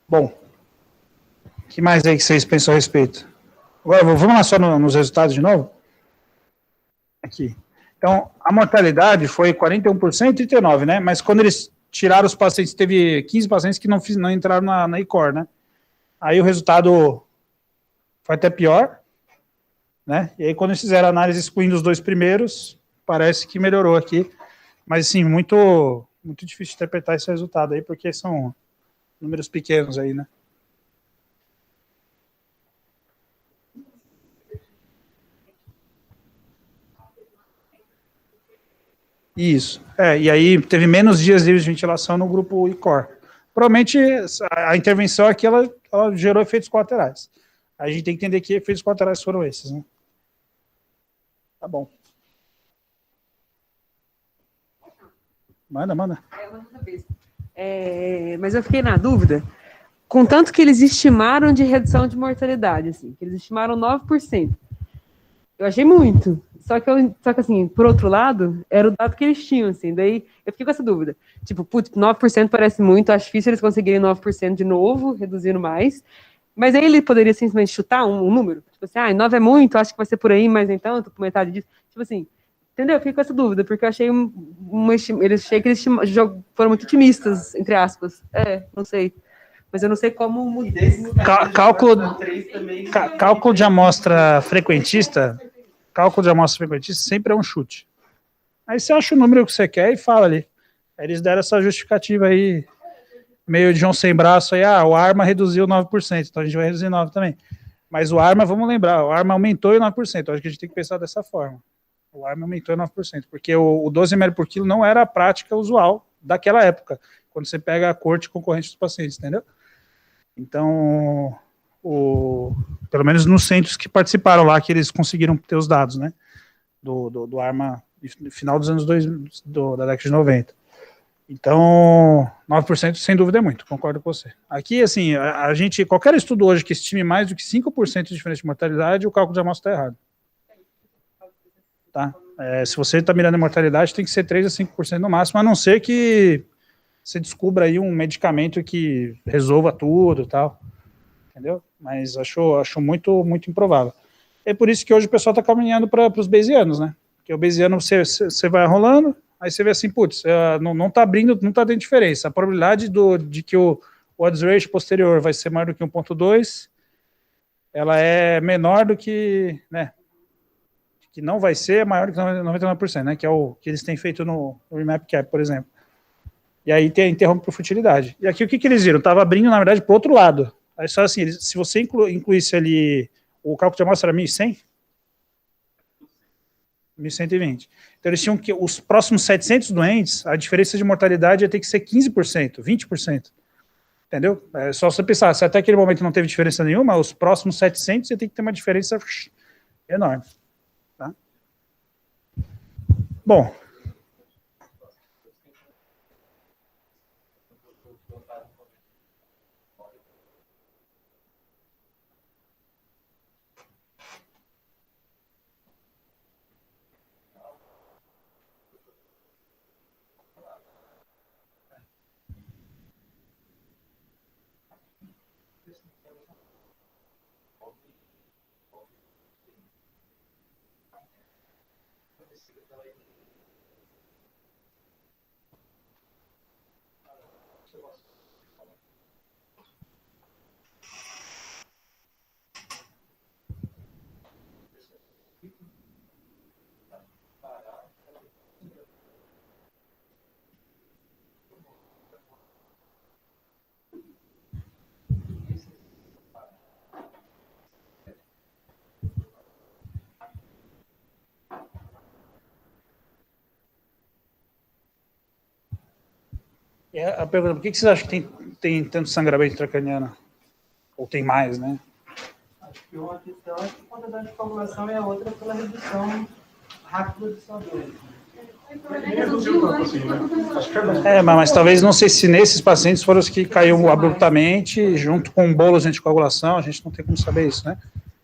Bom, o que mais aí que vocês pensam a respeito? Agora, vamos lá só nos resultados de novo? Aqui. Então, a mortalidade foi 41% e 39%, né? Mas quando eles tiraram os pacientes, teve 15 pacientes que não entraram na ICOR, né? Aí o resultado foi até pior, né? E aí quando eles fizeram a análise excluindo os dois primeiros, parece que melhorou aqui. Mas, assim, muito difícil interpretar esse resultado aí, porque são números pequenos aí, né? Isso. E aí teve menos dias livres de ventilação no grupo ICOR. Provavelmente a intervenção aqui, ela gerou efeitos colaterais. A gente tem que entender que efeitos colaterais foram esses, né? Tá bom. Manda. Mas eu fiquei na dúvida, contanto que eles estimaram de redução de mortalidade, assim, que eles estimaram 9%. Eu achei muito. Só que assim, por outro lado, era o dado que eles tinham, assim, daí eu fiquei com essa dúvida. Tipo, putz, 9% parece muito, acho difícil eles conseguirem 9% de novo, reduzindo mais. Mas aí ele poderia simplesmente chutar um número. Tipo assim, 9 é muito, acho que vai ser por aí, mas nem tanto, por metade disso. Tipo assim, entendeu? Eu fiquei com essa dúvida, porque eu achei que eles foram muito otimistas, entre aspas. Não sei. Mas eu não sei como mudar. Cálculo de amostra frequentista sempre é um chute. Aí você acha o número que você quer e fala ali. Aí eles deram essa justificativa aí, meio de João sem braço aí, o ARMA reduziu 9%, então a gente vai reduzir 9% também. Mas o ARMA, vamos lembrar, o ARMA aumentou em 9%, eu acho que a gente tem que pensar dessa forma. O ARMA aumentou em 9%, porque o 12 ml por quilo não era a prática usual daquela época, quando você pega a corte concorrente dos pacientes, entendeu? Então, pelo menos nos centros que participaram lá, que eles conseguiram ter os dados, né, do ARMA no final dos anos da década de 90. Então, 9% sem dúvida é muito, concordo com você. Aqui, assim, a gente, qualquer estudo hoje que estime mais do que 5% de diferença de mortalidade, o cálculo de amostra está errado. Tá? Se você está mirando em mortalidade, tem que ser 3 a 5% no máximo, a não ser que você descubra aí um medicamento que resolva tudo e tal. Entendeu? Mas acho muito, muito improvável. É por isso que hoje o pessoal está caminhando para os bayesianos, né? Porque o bayesiano você vai rolando, aí você vê assim, putz, não está abrindo, não está dando diferença. A probabilidade de que o odds ratio posterior vai ser maior do que 1,2, ela é menor do que, né? Que não vai ser, é maior do que 99%, né? Que é o que eles têm feito no Remap Cap, por exemplo. E aí interrompe por futilidade. E aqui o que eles viram? Estava abrindo, na verdade, para o outro lado. Aí só assim, se você incluísse ali, o cálculo de amostra era 1.100? 1.120. Então eles tinham que, os próximos 700 doentes, a diferença de mortalidade ia ter que ser 15%, 20%. Entendeu? É só você pensar, se até aquele momento não teve diferença nenhuma, os próximos 700 ia ter que ter uma diferença enorme. Tá? Bom, E a pergunta, por que vocês acham que tem tanto sangramento intracraniano? Ou tem mais, né? Acho que uma questão é que a quantidade de coagulação e a outra pela redução rápida do CO2. Mas talvez, não sei se nesses pacientes foram os que caiu abruptamente, junto com bolos de anticoagulação, a gente não tem como saber isso, né?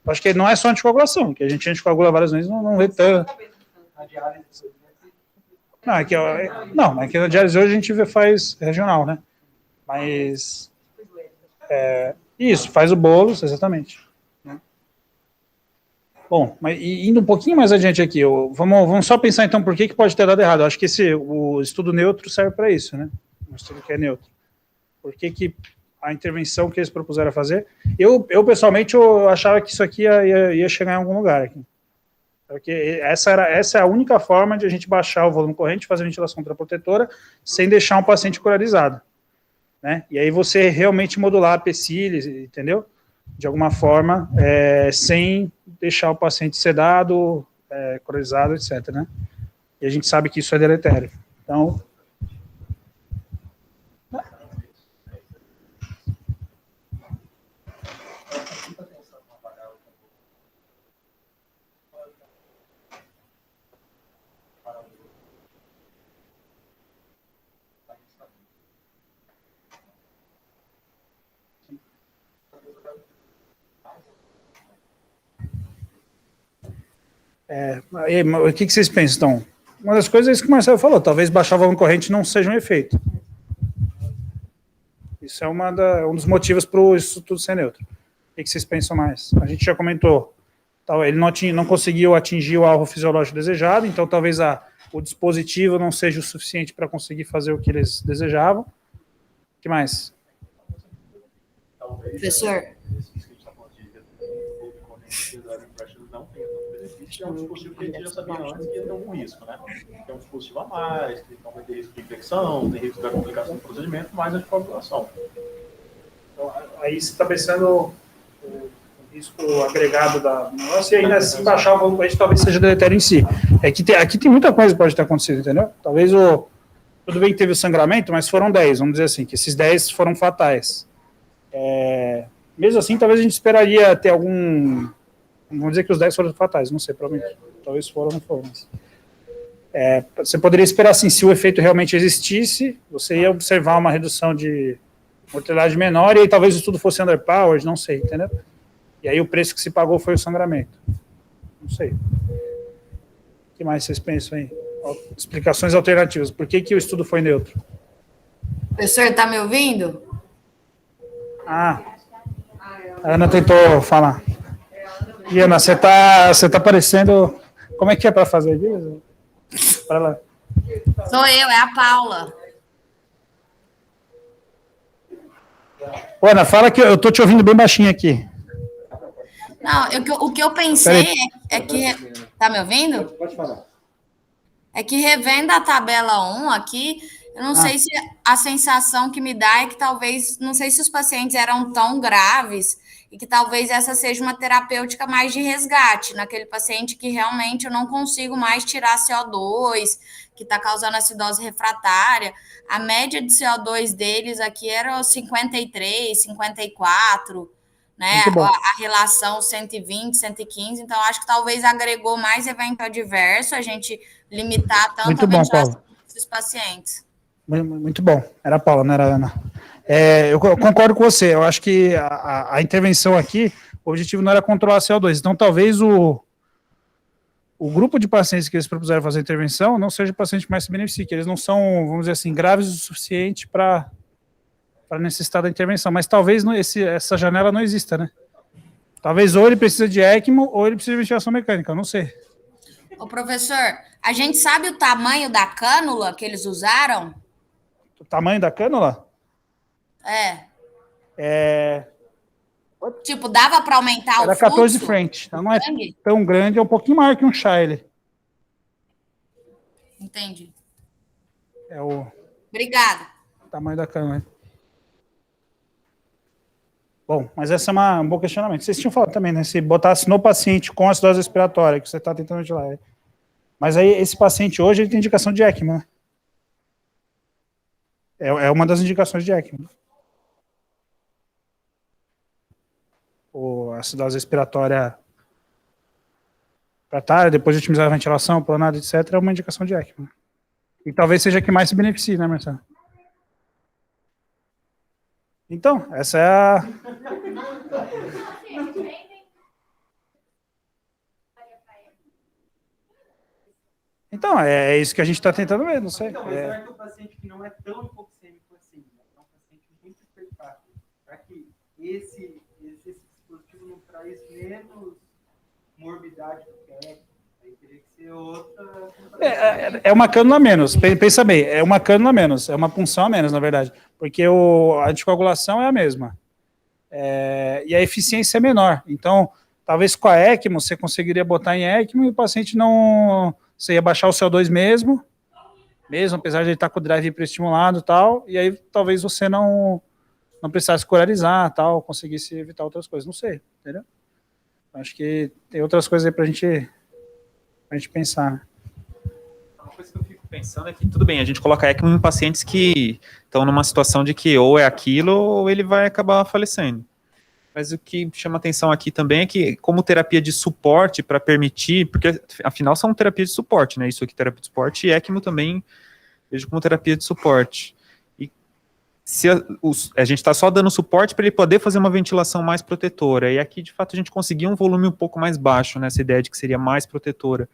Eu acho que não é só anticoagulação, que a gente anticoagula várias vezes, não vê tanto. Não, é que na diálise hoje a gente faz regional, né? Mas, isso, faz o bolos, exatamente. Bom, mas indo um pouquinho mais adiante aqui, vamos só pensar então por que pode ter dado errado. Eu acho que o estudo neutro serve para isso, né? Um estudo que é neutro. Por que a intervenção que eles propuseram fazer? Eu pessoalmente, eu achava que isso aqui ia chegar em algum lugar aqui. Porque essa é a única forma de a gente baixar o volume corrente, fazer ventilação ultraprotetora, sem deixar um paciente curarizado, né? E aí você realmente modular a PCILI, entendeu? De alguma forma, sem deixar o paciente sedado, curarizado, etc., né? E a gente sabe que isso é deletério. Então... o que vocês pensam, então? Uma das coisas é isso que o Marcelo falou, talvez baixar o volume corrente não seja um efeito. Isso é um dos motivos para o estudo ser neutro. O que vocês pensam mais? A gente já comentou, ele não conseguiu atingir o alvo fisiológico desejado, então talvez o dispositivo não seja o suficiente para conseguir fazer o que eles desejavam. O que mais? Professor? É um dispositivo que a gente já sabia antes que ia ter algum risco, né? É um dispositivo a mais, que não vai ter risco de infecção, tem risco da complicação do procedimento, mais a coagulação. Então, aí você está pensando o risco agregado da negócio, e ainda assim baixar o volume corrente talvez seja deletério em si. Aqui tem muita coisa que pode ter acontecido, entendeu? Talvez tudo bem que teve o sangramento, mas foram 10, vamos dizer assim, que esses 10 foram fatais. Mesmo assim, talvez a gente esperaria ter algum... Vamos dizer que os 10 foram fatais, não sei, provavelmente. Talvez foram ou não foram. Mas, você poderia esperar, assim, se o efeito realmente existisse, você ia observar uma redução de mortalidade menor, e aí talvez o estudo fosse underpowered, não sei, entendeu? E aí o preço que se pagou foi o sangramento. Não sei. O que mais vocês pensam aí? Explicações alternativas. Por que o estudo foi neutro? Professor, está me ouvindo? A Ana tentou falar. E Ana, você tá parecendo... Como é que é para fazer isso? Para lá. Sou eu, é a Paula. Ana, fala que eu tô te ouvindo bem baixinho aqui. Não, o que eu pensei é que... Tá me ouvindo? Pode falar. É que revendo a tabela 1 aqui, eu não sei se a sensação que me dá é que talvez... Não sei se os pacientes eram tão graves... E que talvez essa seja uma terapêutica mais de resgate, naquele paciente que realmente eu não consigo mais tirar CO2, que está causando acidose refratária. A média de CO2 deles aqui era 53, 54, né? A relação 120, 115, então acho que talvez agregou mais evento adverso, a gente limitar tanto a ventilação desses pacientes. Muito bom. Era a Paula, não era a Ana. Eu concordo com você, eu acho que a intervenção aqui, o objetivo não era controlar a CO2, então talvez o grupo de pacientes que eles propuseram fazer a intervenção não seja o paciente que mais se beneficia, que eles não são, vamos dizer assim, graves o suficiente para necessitar da intervenção, mas talvez essa janela não exista, né? Talvez ou ele precisa de ECMO ou ele precisa de ventilação mecânica, eu não sei. Ô, professor, a gente sabe o tamanho da cânula que eles usaram? O tamanho da cânula? Tipo, dava para aumentar Era o fluxo? 14 frente. Então não é tão grande, é um pouquinho maior que um Shire. Entendi. É o Obrigada. tamanho da câmera. Bom, mas esse é um bom questionamento. Vocês tinham falado também, né? Se botasse no paciente com acidose respiratória, que você está tentando ventilar. Mas aí, esse paciente hoje, ele tem indicação de ECMO, né? É uma das indicações de ECMO. Ou acidose respiratória tratada, depois de otimizar a ventilação, planada, etc., é uma indicação de ECMO. E talvez seja a que mais se beneficie, né, Marcelo? Então, essa é a... Então, é isso que a gente está tentando ver, não sei. Então, mas será que o paciente que não é tão hipoxêmico assim, né? É um paciente muito hiperfácil, será que esse dispositivo não traz menos morbidade do que é? Aí teria que ser outra... É uma cânula a menos, pensa bem, é uma cânula a menos, é uma punção a menos, na verdade, porque a anticoagulação é a mesma. E a eficiência é menor. Então, talvez com a ECMO, você conseguiria botar em ECMO e o paciente não... Você ia baixar o CO2 mesmo, apesar de ele estar com o drive hiperestimulado e tal, e aí talvez você não precisasse coralizar, tal, conseguisse evitar outras coisas, não sei, entendeu? Acho que tem outras coisas aí pra gente pensar, né? Uma coisa que eu fico pensando é que, tudo bem, a gente coloca ECMO em pacientes que estão numa situação de que ou é aquilo ou ele vai acabar falecendo. Mas o que chama atenção aqui também é que, como terapia de suporte para permitir, porque afinal são terapias de suporte, né? Isso aqui, terapia de suporte, e ECMO também vejo como terapia de suporte. E se a gente está só dando suporte para ele poder fazer uma ventilação mais protetora, e aqui, de fato, a gente conseguiu um volume um pouco mais baixo, nessa ideia de que seria mais protetora.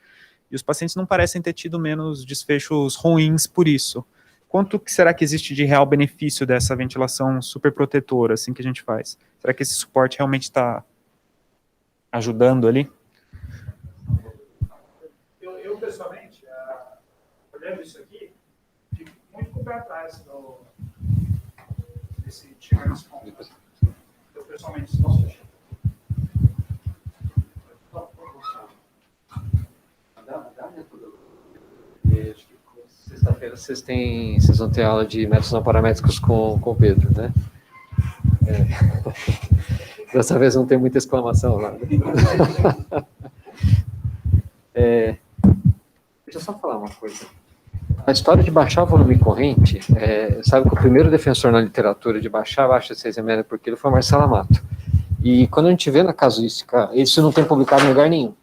E os pacientes não parecem ter tido menos desfechos ruins por isso. Quanto que será que existe de real benefício dessa ventilação super protetora, assim, que a gente faz? Será que esse suporte realmente está ajudando ali? Eu pessoalmente, olhando isso aqui, fico muito com o pé atrás desse chegar nesse ponto. Eu pessoalmente, posso fechar? Sexta-feira vocês vão ter aula de métodos não paramétricos com o Pedro, né? Dessa vez não tem muita exclamação lá. Deixa eu só falar uma coisa. A história de baixar o volume corrente, sabe que o primeiro defensor na literatura de baixar abaixo de 6 ml por quilo foi o Marcelo Amato. E quando a gente vê na casuística, isso não tem publicado em lugar nenhum.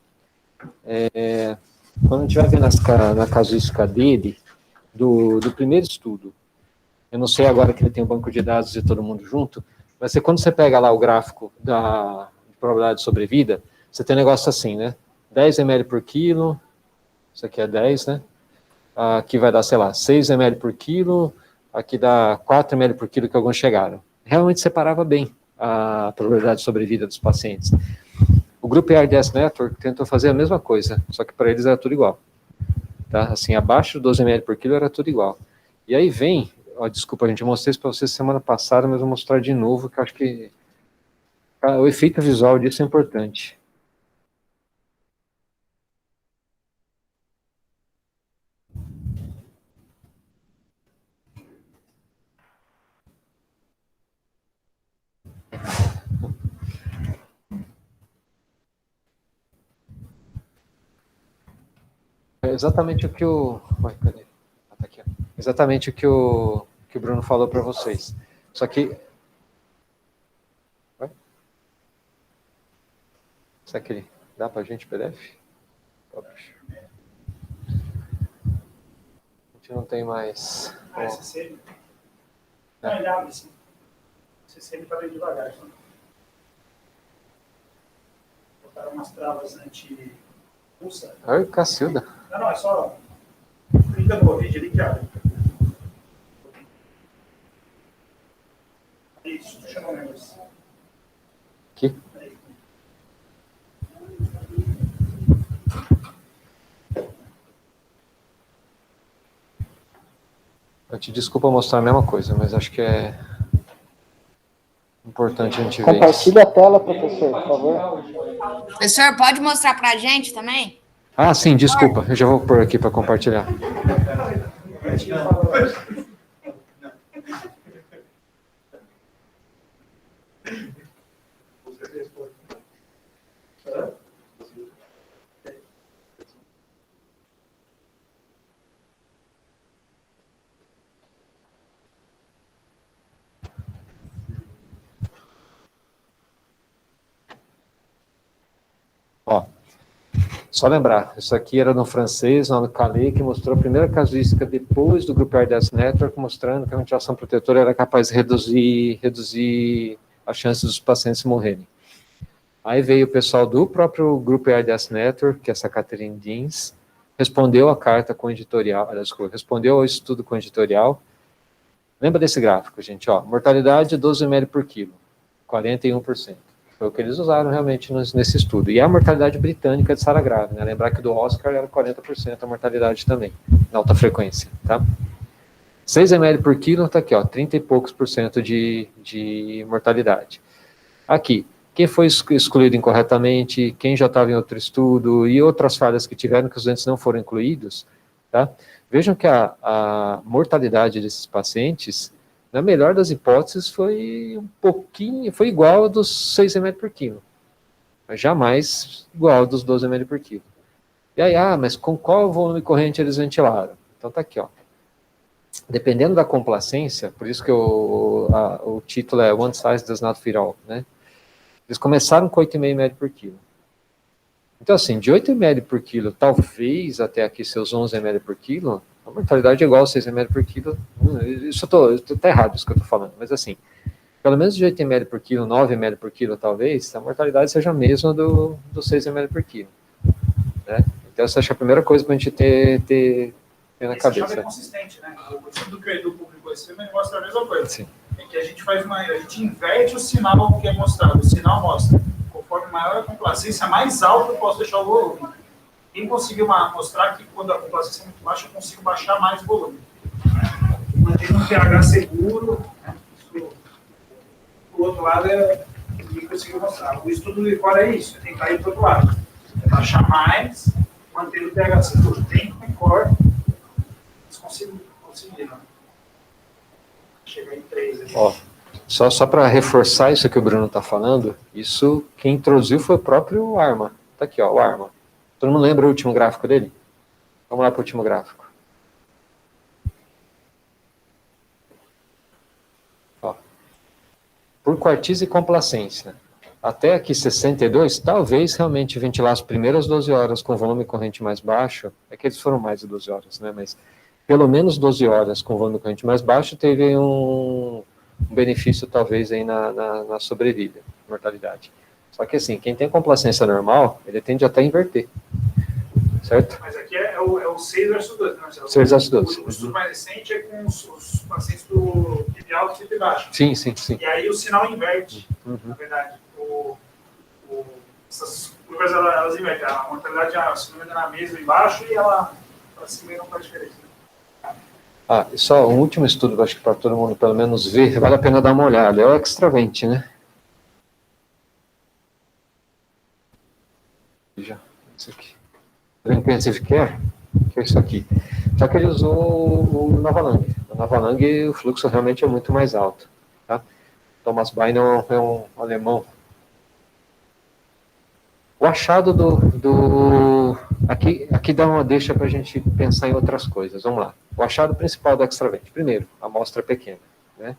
Quando a gente vai ver na casuística dele, do primeiro estudo, eu não sei agora que ele tem um banco de dados de todo mundo junto, mas quando você pega lá o gráfico da probabilidade de sobrevida, você tem um negócio assim, né? 10 ml por quilo, isso aqui é 10, né? Aqui vai dar, sei lá, 6 ml por quilo, aqui dá 4 ml por quilo que alguns chegaram. Realmente separava bem a probabilidade de sobrevida dos pacientes. O grupo ARDS Network tentou fazer a mesma coisa, só que para eles era tudo igual. Tá? Assim, abaixo de 12 ml por quilo era tudo igual. E aí vem, desculpa, gente, eu mostrei isso para vocês semana passada, mas vou mostrar de novo, que eu acho que o efeito visual disso é importante. É exatamente o que cadê? Tá aqui, ó. Exatamente o que o Bruno falou para vocês. Só que... Será que dá para a gente PDF? A gente não tem mais... SCM? Não, ele abre sim. SCM para ir devagar. Então. Botaram umas travas anti-pulsa. Ai, Cacilda. Não, é só... Clica no vídeo ali que abre. Isso, chama o negócio. Aqui? Eu te desculpa mostrar a mesma coisa, mas acho que é... Importante a gente ver Compartilha a tela, professor, por favor. Professor, pode mostrar para a gente também? Ah, sim, desculpa. Eu já vou pôr aqui para compartilhar. Ó, só lembrar, isso aqui era no francês, no Calais, que mostrou a primeira casuística depois do grupo RDS Network, mostrando que a ventilação protetora era capaz de reduzir as chances dos pacientes morrerem. Aí veio o pessoal do próprio grupo RDS Network, que é essa Catherine Deans, respondeu a carta com editorial, respondeu ao estudo com editorial. Lembra desse gráfico, gente, ó, mortalidade 12 ml por quilo, 41%. Foi o que eles usaram realmente nesse estudo. E a mortalidade britânica de SARA grave, né? Lembrar que do Oscar era 40% a mortalidade também, na alta frequência, tá? 6 ml por quilo, tá aqui, ó, 30 e poucos por cento de mortalidade. Aqui, quem foi excluído incorretamente, quem já estava em outro estudo e outras falhas que tiveram que os doentes não foram incluídos, tá? Vejam que a mortalidade desses pacientes, na melhor das hipóteses, foi um pouquinho, foi igual a dos 6 ml por quilo, mas jamais igual a dos 12 ml por quilo. E aí, mas com qual volume corrente eles ventilaram? Então tá aqui, ó. Dependendo da complacência, por isso que o título é One Size Does Not Fit All, né? Eles começaram com 8,5 ml por quilo. Então assim, de 8 ml por quilo, talvez até aqui seus 11 ml por quilo, a mortalidade é igual a 6 ml por quilo. Isso tá errado isso que eu tô falando, mas assim, pelo menos de 8 ml por quilo, 9 ml por quilo, talvez, a mortalidade seja a mesma do 6 ml por quilo. Né? Então essa é a primeira coisa para a gente ter na cabeça. Esse é consistente, né? O estudo que o Edu publicou esse filme mostra a mesma coisa. Sim. É que a gente inverte o sinal que é mostrado. O sinal mostra, conforme maior a complacência, mais alto eu posso deixar o volume. Quem conseguiu mostrar que quando a complacência é muito baixa, eu consigo baixar mais o volume. Mantendo um pH seguro, né? Isso, o outro lado é o que conseguiu mostrar. O estudo de fora é isso, é tentar ir para o outro lado. É baixar mais, mantendo o pH seguro. Tem que corte, eles conseguiram. Chegar em 3 aqui. Ó, só para reforçar isso que o Bruno está falando, isso quem introduziu foi o próprio Arma. Tá aqui, ó, o Arma. Todo mundo lembra o último gráfico dele? Vamos lá para o último gráfico. Ó. Por quartize e complacência, até aqui 62, talvez realmente ventilar as primeiras 12 horas com volume corrente mais baixo, é que eles foram mais de 12 horas, né, mas pelo menos 12 horas com volume corrente mais baixo teve um benefício talvez aí na sobrevida, mortalidade. Só que assim, quem tem complacência normal, ele tende até a inverter, certo? Mas aqui é o 6 versus 2, né? 6 versus 2. O estudo mais recente é com os pacientes do PIB alto e PIB baixo. Sim. E aí o sinal inverte, na verdade. Essas curvas, elas invertem. A mortalidade, se não me engano, é na mesma embaixo e ela se não faz diferença. E só um último estudo, acho que para todo mundo pelo menos ver, vale a pena dar uma olhada, é o Extravent, né? Isso aqui. Intensive Care, que é isso aqui. Só que ele usou o Novalang. O Novalang, o fluxo realmente é muito mais alto. Tá? Thomas Bein é um alemão. O achado aqui dá uma deixa para a gente pensar em outras coisas. Vamos lá. O achado principal do Extravent. Primeiro, a amostra pequena. Né?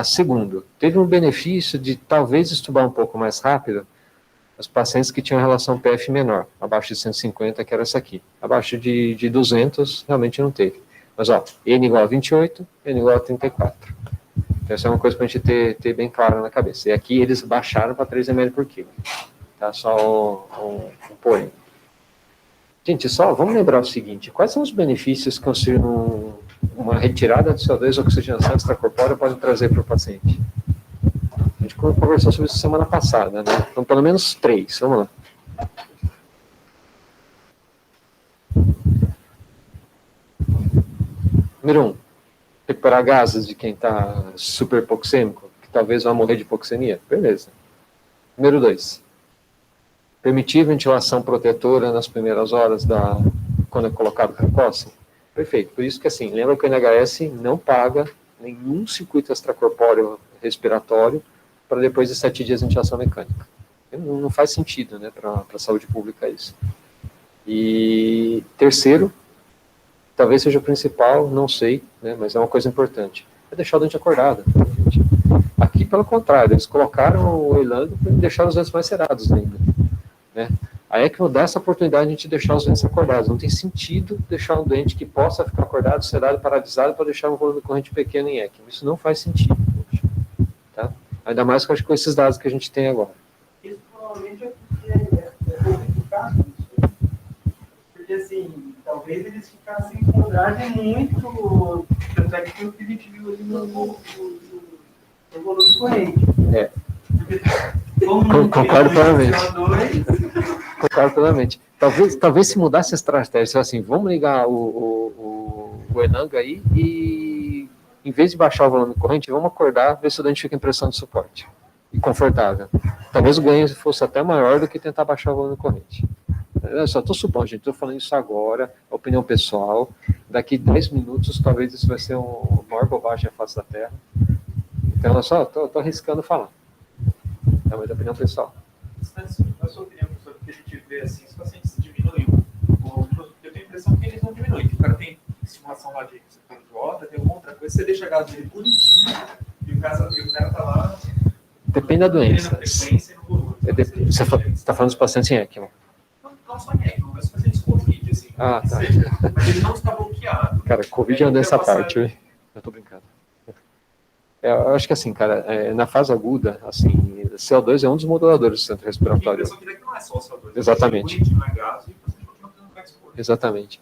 Segundo, teve um benefício de talvez estubar um pouco mais rápido os pacientes que tinham relação PF menor, abaixo de 150, que era essa aqui. Abaixo de 200, realmente não teve. Mas, ó, N igual a 28, N igual a 34. Então, essa é uma coisa para a gente ter bem claro na cabeça. E aqui eles baixaram para 3 ml por quilo. Tá? Só um porém. Gente, só vamos lembrar o seguinte, quais são os benefícios que uma retirada de CO2 ou oxigenação extracorpórea pode trazer para o paciente? A gente conversou sobre isso semana passada, né? Então, pelo menos 3. Vamos lá. Número 1. Recuperar gases de quem está super hipoxêmico, que talvez vá morrer de hipoxemia. Beleza. Número 2. Permitir ventilação protetora nas primeiras horas quando é colocado precoce? Perfeito. Por isso que, assim, lembra que o NHS não paga nenhum circuito extracorpóreo respiratório para depois de 7 dias de ventilação mecânica. Não faz sentido, né, para a saúde pública isso. E terceiro, talvez seja o principal, não sei, né, mas é uma coisa importante, é deixar o doente acordado. Gente. Aqui, pelo contrário, eles colocaram o Elango para deixar os doentes mais serados ainda. Né? Aí é que dá essa oportunidade de a gente deixar os doentes acordados. Não tem sentido deixar um doente que possa ficar acordado, sedado, paralisado, para deixar um volume de corrente pequeno em ECMO. Isso não faz sentido. Tá? Ainda mais que eu acho que com esses dados que a gente tem agora. Isso provavelmente é complicado. Porque, assim, talvez eles ficassem com grade muito... Tanto é que foi o que a gente viu ali no volume corrente. Concordo plenamente. Concordo plenamente. Talvez se mudasse a estratégia, assim, vamos ligar o Elango aí e, em vez de baixar o volume corrente, vamos acordar, ver se o doente fica em pressão de suporte e confortável. Talvez o ganho fosse até maior do que tentar baixar o volume corrente. Eu só estou supondo, gente, estou falando isso agora, opinião pessoal. Daqui 10 minutos, talvez isso vai ser a maior bobagem à face da Terra. Então, eu só estou arriscando falar. É uma opinião pessoal. Na sua opinião, professor, que a gente vê assim, os pacientes diminuem. Eu tenho a impressão que eles não diminuem. O cara tem estimulação lá de J, tem alguma outra coisa, você deixa a gás dele bonitinho e o cara tá lá. Depende da doença. Você está falando dos pacientes em ECMO. Não só em ECMO, mas os pacientes COVID, assim. Ah, tá. Mas ele não está bloqueado. Cara, COVID é uma doença à parte, eu estou brincando. Eu acho que assim, cara, na fase aguda, assim, CO2 é um dos moduladores do centro respiratório. Que não é só o CO2. Exatamente. Exatamente.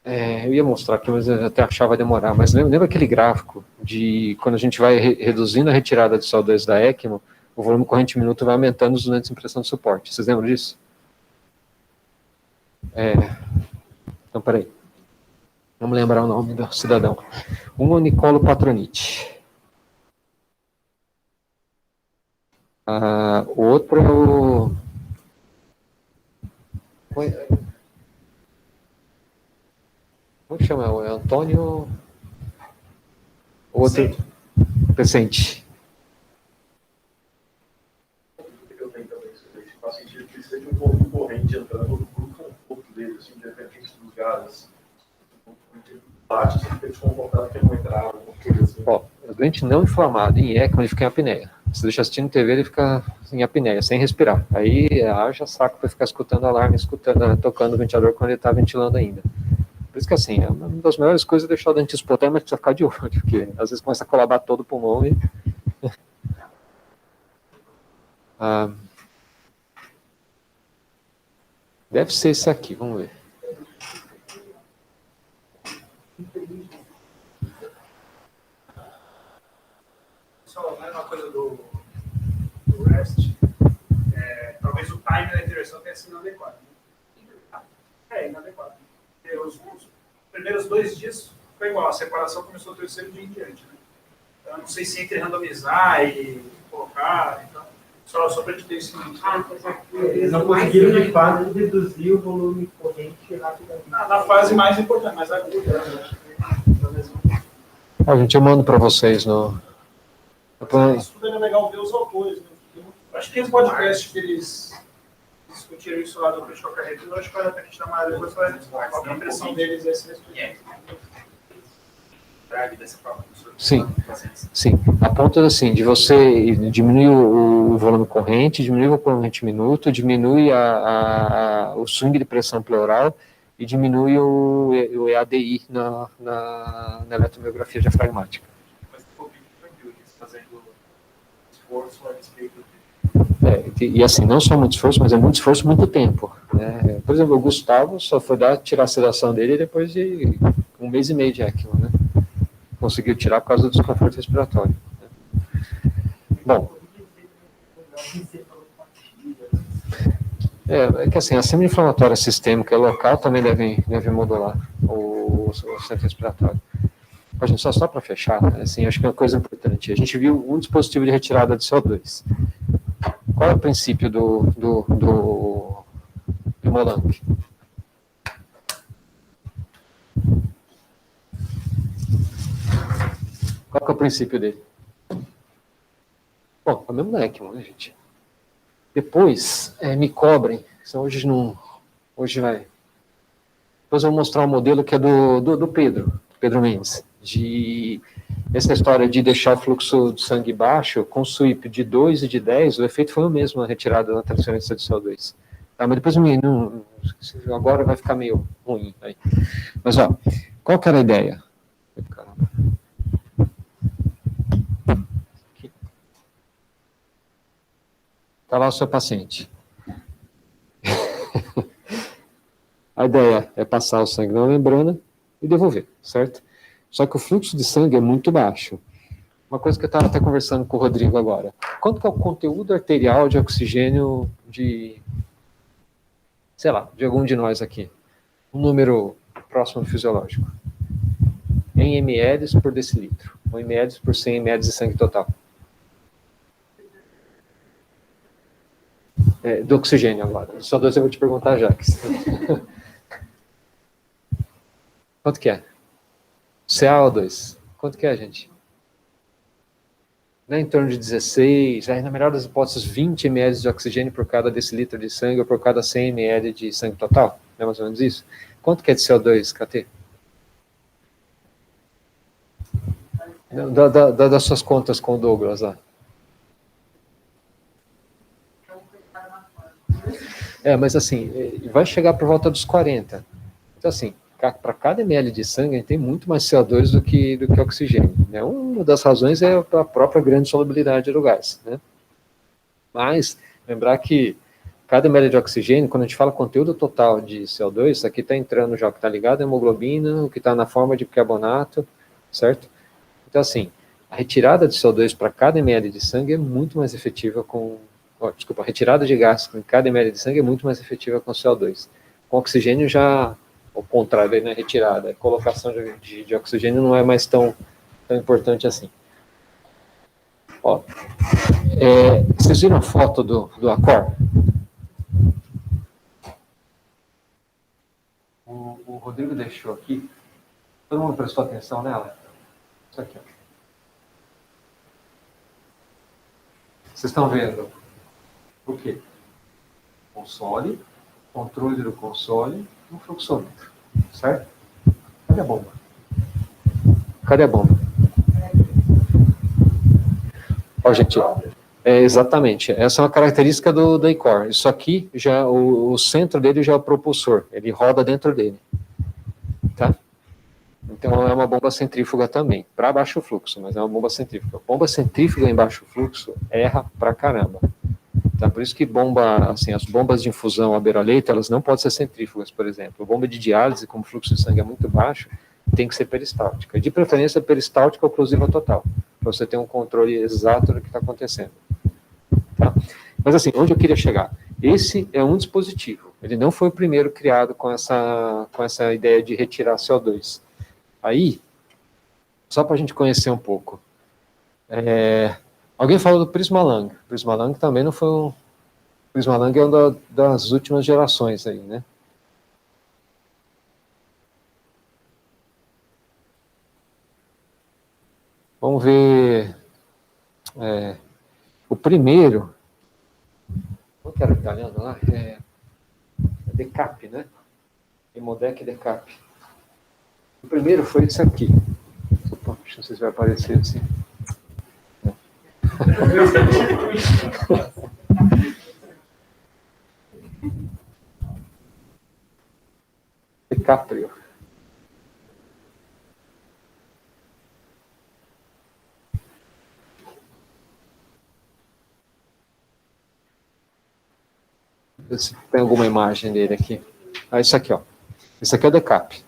Eu ia mostrar aqui, mas eu até achava demorar, mas lembra aquele gráfico de quando a gente vai reduzindo a retirada de CO2 da ECMO, o volume corrente minuto vai aumentando os doentes em pressão de suporte. Vocês lembram disso? Então, peraí. Vamos lembrar o nome do cidadão. Um é o Nicolo Patroniti. O outro é o... Como que chama? É Antônio... O outro... Pecente. Faz sentido que seja um volume corrente entrando no conforto dele, assim, de repente, dos gases. Bate, se ele desconfortável, que não entrar, alguma coisa assim. Ó, o doente não inflamado em ECMO, ele fica em apneia. Se deixa assistindo TV, ele fica em apneia, sem respirar. Aí haja saco para ficar escutando alarme, tocando o ventilador quando ele está ventilando ainda. Por isso que, assim, uma das melhores coisas é deixar o dente explotar, mas precisa ficar de olho, porque às vezes começa a colabar todo o pulmão e... Deve ser esse aqui, vamos ver. Só mais uma coisa do REST. Talvez o time da intervenção tenha sido inadequado. Inadequado. Os primeiros 2 dias foi igual, a separação começou o 3º dia em diante. Né? Então, eu não sei se entre randomizar e colocar, então, só para a gente ter isso. Eles não conseguiram, de fato, reduzir o volume corrente rapidamente. Na fase mais importante, mais aguda. Gente, eu mando para vocês no... Isso tudo é legal ver os autores. Né? Acho que esse podcast que eles discutiram isso lá do Critical Care Review, acho que vai até que a maioria depois vai qual a impressão deles esse respeito. Sim, sim. A ponto assim, de você diminuir o volume corrente, diminuir o volume corrente minuto, diminui o swing de pressão pleural e diminui o EADI na eletromiografia diafragmática. Mas o Covid viu eles fazendo esforço a respeito e assim, não só muito esforço, mas é muito esforço, muito tempo. Né? Por exemplo, o Gustavo só foi tirar a sedação dele depois de 1 mês e meio de ECMO, né? Conseguiu tirar por causa do desconforto respiratório. Bom, é que assim, a semi-inflamatória sistêmica e local também deve modular o centro respiratório. Gente, só para fechar, assim, acho que é uma coisa importante. A gente viu um dispositivo de retirada de CO2. Qual é o princípio do Molang? Qual que é o princípio dele? Bom, é o mesmo da ECMO, né, gente? Depois, me cobrem, senão hoje não... Hoje vai... Depois eu vou mostrar um modelo que é do Pedro Mendes, de essa história de deixar o fluxo de sangue baixo, com SWIP de 2 e de 10, o efeito foi o mesmo na retirada da transferência de CO2. Tá, mas depois agora vai ficar meio ruim. Aí. Mas, ó, qual que era a ideia? Caramba. Está lá o seu paciente. A ideia é passar o sangue na membrana e devolver, certo? Só que o fluxo de sangue é muito baixo. Uma coisa que eu estava até conversando com o Rodrigo agora. Quanto que é o conteúdo arterial de oxigênio de, sei lá, de algum de nós aqui? Um número próximo ao fisiológico. Em ml por decilitro. Ou ml por 100 ml de sangue total. Do oxigênio agora. Só dois eu vou te perguntar, Jacques. Quanto que é? CaO2. Quanto que é, gente? Em torno de 16, na melhor das hipóteses, 20 ml de oxigênio por cada decilitro de sangue ou por cada 100 ml de sangue total. Não é mais ou menos isso? Quanto que é de CO2, KT? Das suas contas com o Douglas lá. Mas assim, vai chegar por volta dos 40. Então assim, para cada ml de sangue, a gente tem muito mais CO2 do que oxigênio. Né? Uma das razões é a própria grande solubilidade do gás. Né? Mas, lembrar que cada ml de oxigênio, quando a gente fala conteúdo total de CO2, isso aqui está entrando já, o que está ligado à hemoglobina, o que está na forma de bicarbonato, certo? Então assim, a retirada de CO2 para cada ml de sangue é muito mais efetiva a retirada de gás em cada ml de sangue é muito mais efetiva com CO2. Com oxigênio já... Ao contrário, né, retirada. A colocação de oxigênio não é mais tão importante assim. Ó, vocês viram a foto do Accor? O Rodrigo deixou aqui. Todo mundo prestou atenção nela? Isso aqui, ó. Vocês estão vendo o quê? Console, controle do console, um fluxômetro, certo? Cadê a bomba? Cadê a bomba? Ó, gente, exatamente, essa é uma característica do ICOR. Isso aqui, já, o centro dele já é o propulsor, ele roda dentro dele, tá? Então é uma bomba centrífuga também, para baixo fluxo, mas é uma bomba centrífuga. Bomba centrífuga em baixo fluxo erra pra caramba. Tá? Por isso que as bombas de infusão à beira-leito, elas não podem ser centrífugas, por exemplo. A bomba de diálise, como o fluxo de sangue é muito baixo, tem que ser peristáltica. De preferência, peristáltica oclusiva total, para você ter um controle exato do que está acontecendo. Tá? Mas assim, onde eu queria chegar? Esse é um dispositivo. Ele não foi o primeiro criado com essa ideia de retirar CO2. Aí, só para a gente conhecer um pouco, alguém falou do Prisma-Lang. Prisma-Lang também não foi um... Prisma-Lang é uma das últimas gerações aí, né? Vamos ver... o primeiro... Qual que era o italiano lá? Decap, né? Hemodec Decap. O primeiro foi esse aqui. Opa, deixa eu ver se vai aparecer assim. DiCaprio. Se tem alguma imagem dele aqui. Isso aqui, ó. Isso aqui é o Decap.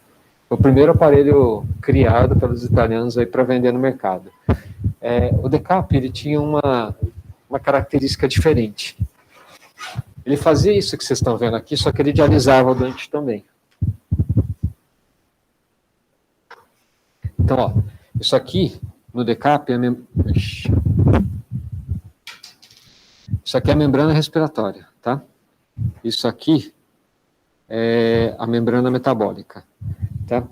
O primeiro aparelho criado pelos italianos aí para vender no mercado. O Decap, ele tinha uma característica diferente. Ele fazia isso que vocês estão vendo aqui, só que ele dialisava o doente também. Então, ó, Isso aqui, no decap, isso aqui é a membrana respiratória, tá? Isso aqui é a membrana metabólica, tá?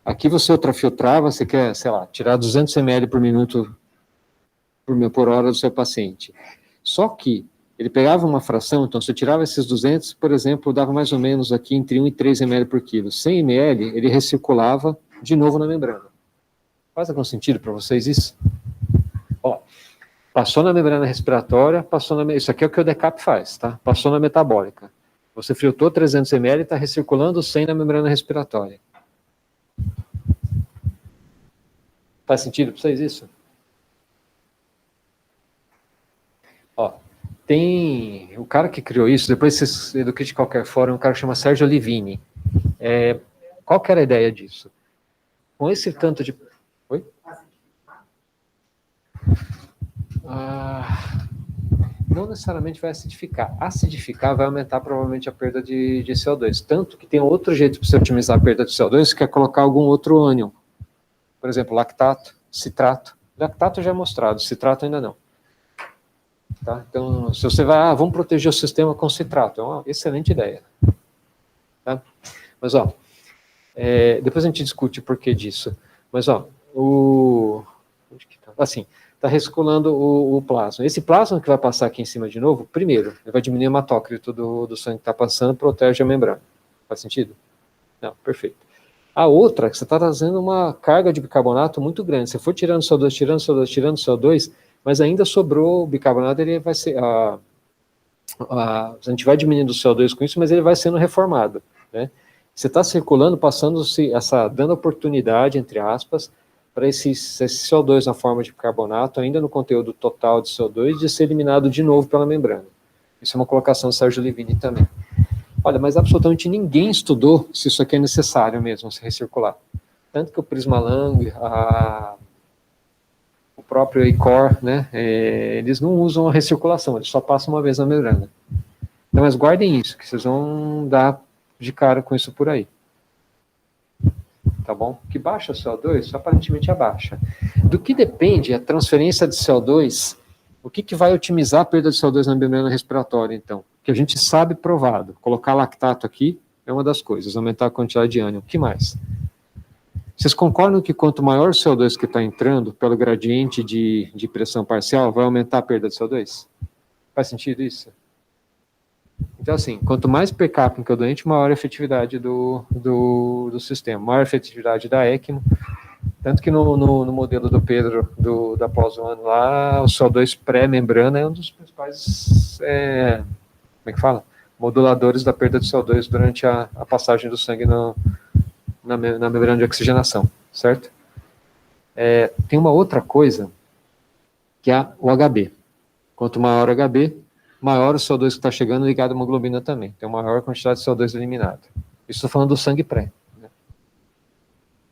Aqui você ultrafiltrava, você quer, sei lá, tirar 200 ml por minuto por hora do seu paciente. Só que ele pegava uma fração, então você tirava esses 200, por exemplo, dava mais ou menos aqui entre 1 e 3 ml por quilo. 100 ml, ele recirculava de novo na membrana. Faz algum sentido para vocês isso? Ó, passou na membrana respiratória, isso aqui é o que o decap faz, tá? Passou na metabólica. Você filtrou 300 ml e está recirculando 100 na membrana respiratória. Faz sentido para vocês isso? Ó, tem o cara que criou isso, depois vocês eduquem de qualquer forma, um cara que chama Sérgio Livini. Qual que era a ideia disso? Com esse tanto de... Oi? Não necessariamente vai acidificar. Acidificar vai aumentar provavelmente a perda de CO2. Tanto que tem outro jeito para você otimizar a perda de CO2, que é colocar algum outro ânion. Por exemplo, lactato, citrato. Lactato já é mostrado, citrato ainda não. Tá? Então, se você vai, vamos proteger o sistema com citrato, é uma excelente ideia. Tá? Mas, ó, depois a gente discute o porquê disso. Mas, ó, onde que tá? Assim, está recirculando o plasma. Esse plasma que vai passar aqui em cima de novo, primeiro, ele vai diminuir o hematócrito do sangue que está passando, protege a membrana. Faz sentido? Não, perfeito. A outra, que você está trazendo uma carga de bicarbonato muito grande. Você for tirando CO2, tirando CO2, tirando CO2, mas ainda sobrou o bicarbonato, ele vai ser... a gente vai diminuindo o CO2 com isso, mas ele vai sendo reformado, né? Você está circulando, dando oportunidade, entre aspas, para esse CO2 na forma de bicarbonato, ainda no conteúdo total de CO2, de ser eliminado de novo pela membrana. Isso é uma colocação do Sérgio Livini também. Olha, mas absolutamente ninguém estudou se isso aqui é necessário mesmo, se recircular. Tanto que o Prismalang, o próprio ICOR, né, eles não usam a recirculação, eles só passam uma vez na membrana. Então, mas guardem isso, que vocês vão dar de cara com isso por aí. Tá bom? Que baixa o CO2, aparentemente abaixa. Do que depende a transferência de CO2, o que vai otimizar a perda de CO2 na membrana respiratória, então? Que a gente sabe provado. Colocar lactato aqui é uma das coisas, aumentar a quantidade de ânion. O que mais? Vocês concordam que quanto maior o CO2 que está entrando pelo gradiente de pressão parcial, vai aumentar a perda de CO2? Faz sentido isso? Então, assim, quanto mais per capita o doente, maior a efetividade do sistema, maior a efetividade da ECMO. Tanto que no modelo do Pedro, da pós-ano lá, o CO2 pré-membrana é um dos principais, como é que fala? Moduladores da perda de CO2 durante a passagem do sangue na membrana de oxigenação, certo? Tem uma outra coisa, que é o HB. Quanto maior o HB, maior o CO2 que está chegando ligado à hemoglobina também. Tem uma maior quantidade de CO2 eliminado. Isso estou falando do sangue pré. Né?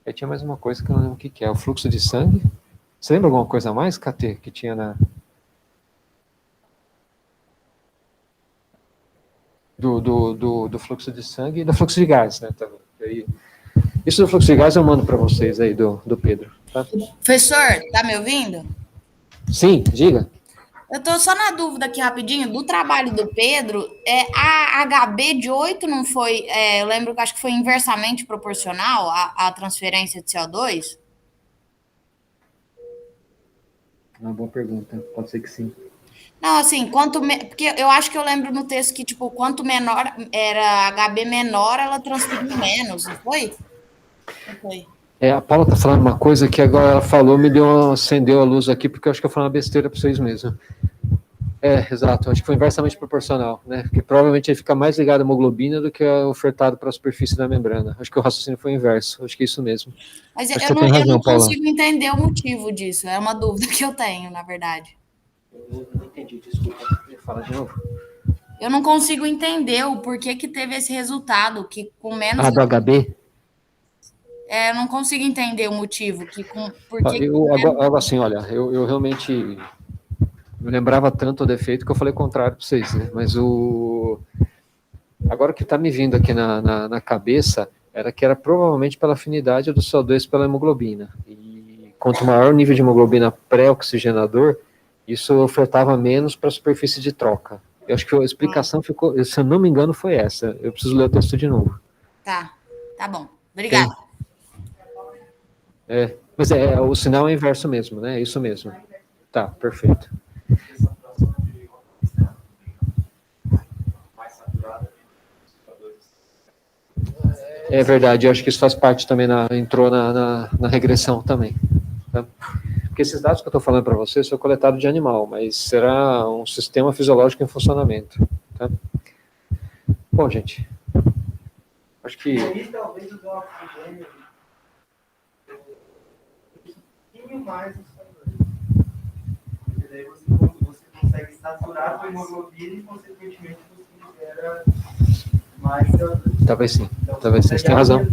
Aí tinha mais uma coisa que eu não lembro o que é. O fluxo de sangue. Você lembra alguma coisa a mais, KT, que tinha na... Do fluxo de sangue e do fluxo de gás, né? Isso do fluxo de gás eu mando para vocês aí, do Pedro. Tá? Professor, tá me ouvindo? Sim, diga. Eu tô só na dúvida aqui rapidinho, do trabalho do Pedro, a HB de 8 não foi, eu lembro que acho que foi inversamente proporcional à transferência de CO2? Uma boa pergunta, pode ser que sim. Não, assim, porque eu acho que eu lembro no texto que, tipo, quanto menor era HB menor, ela transferiu menos, não foi? Não foi. A Paula está falando uma coisa que agora ela falou, acendeu a luz aqui, porque eu acho que eu falei uma besteira para vocês mesmo. Exato, acho que foi inversamente proporcional, né? Porque provavelmente ele fica mais ligado à hemoglobina do que ofertado para a superfície da membrana. Acho que o raciocínio foi inverso, acho que é isso mesmo. Mas eu não consigo entender o motivo disso, é uma dúvida que eu tenho, na verdade. Eu não entendi, desculpa. Fala de novo. Eu não consigo entender o porquê que teve esse resultado, que com menos... do HB? Eu não consigo entender o motivo. Assim, olha, eu realmente me lembrava tanto o defeito que eu falei o contrário para vocês, né? Mas agora o que está me vindo aqui na cabeça era que era provavelmente pela afinidade do CO2 pela hemoglobina. E quanto maior o nível de hemoglobina pré-oxigenador, isso ofertava menos para a superfície de troca. Eu acho que a explicação ficou, se eu não me engano, foi essa. Eu preciso ler o texto de novo. Tá bom. Obrigada. Mas o sinal é inverso mesmo, né? É isso mesmo. Tá, perfeito. É verdade, eu acho que isso faz parte também, entrou na regressão também. Tá? Porque esses dados que eu estou falando para vocês são coletados de animal, mas será um sistema fisiológico em funcionamento. Tá? Bom, gente, acho que... E aí, talvez o oxigênio um pouquinho mais no sangue. Porque daí você consegue saturar a hemoglobina e, consequentemente, você libera mais CO2. Talvez sim, talvez sim, você tem razão.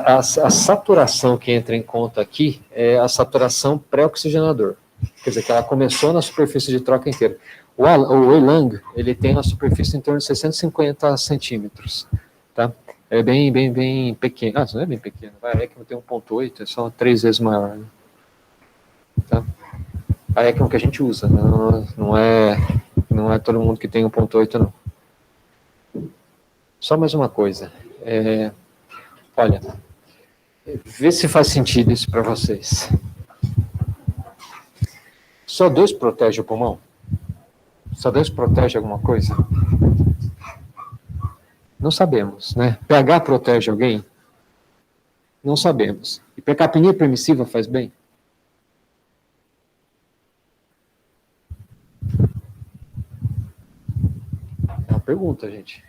A saturação que entra em conta aqui é a saturação pré-oxigenador. Quer dizer, que ela começou na superfície de troca inteira. O Elang, ele tem uma superfície em torno de 650 centímetros, tá? É bem pequeno. Não é bem pequeno. A ECMO tem 1.8, é só 3 vezes maior. Né? Tá? A ECMO que a gente usa, não é todo mundo que tem 1.8, não. Só mais uma coisa. Olha, vê se faz sentido isso para vocês. CO2 protege o pulmão? CO2 protege alguma coisa? Não sabemos, né? pH protege alguém? Não sabemos. Hipercapnia permissiva faz bem? É uma pergunta, gente.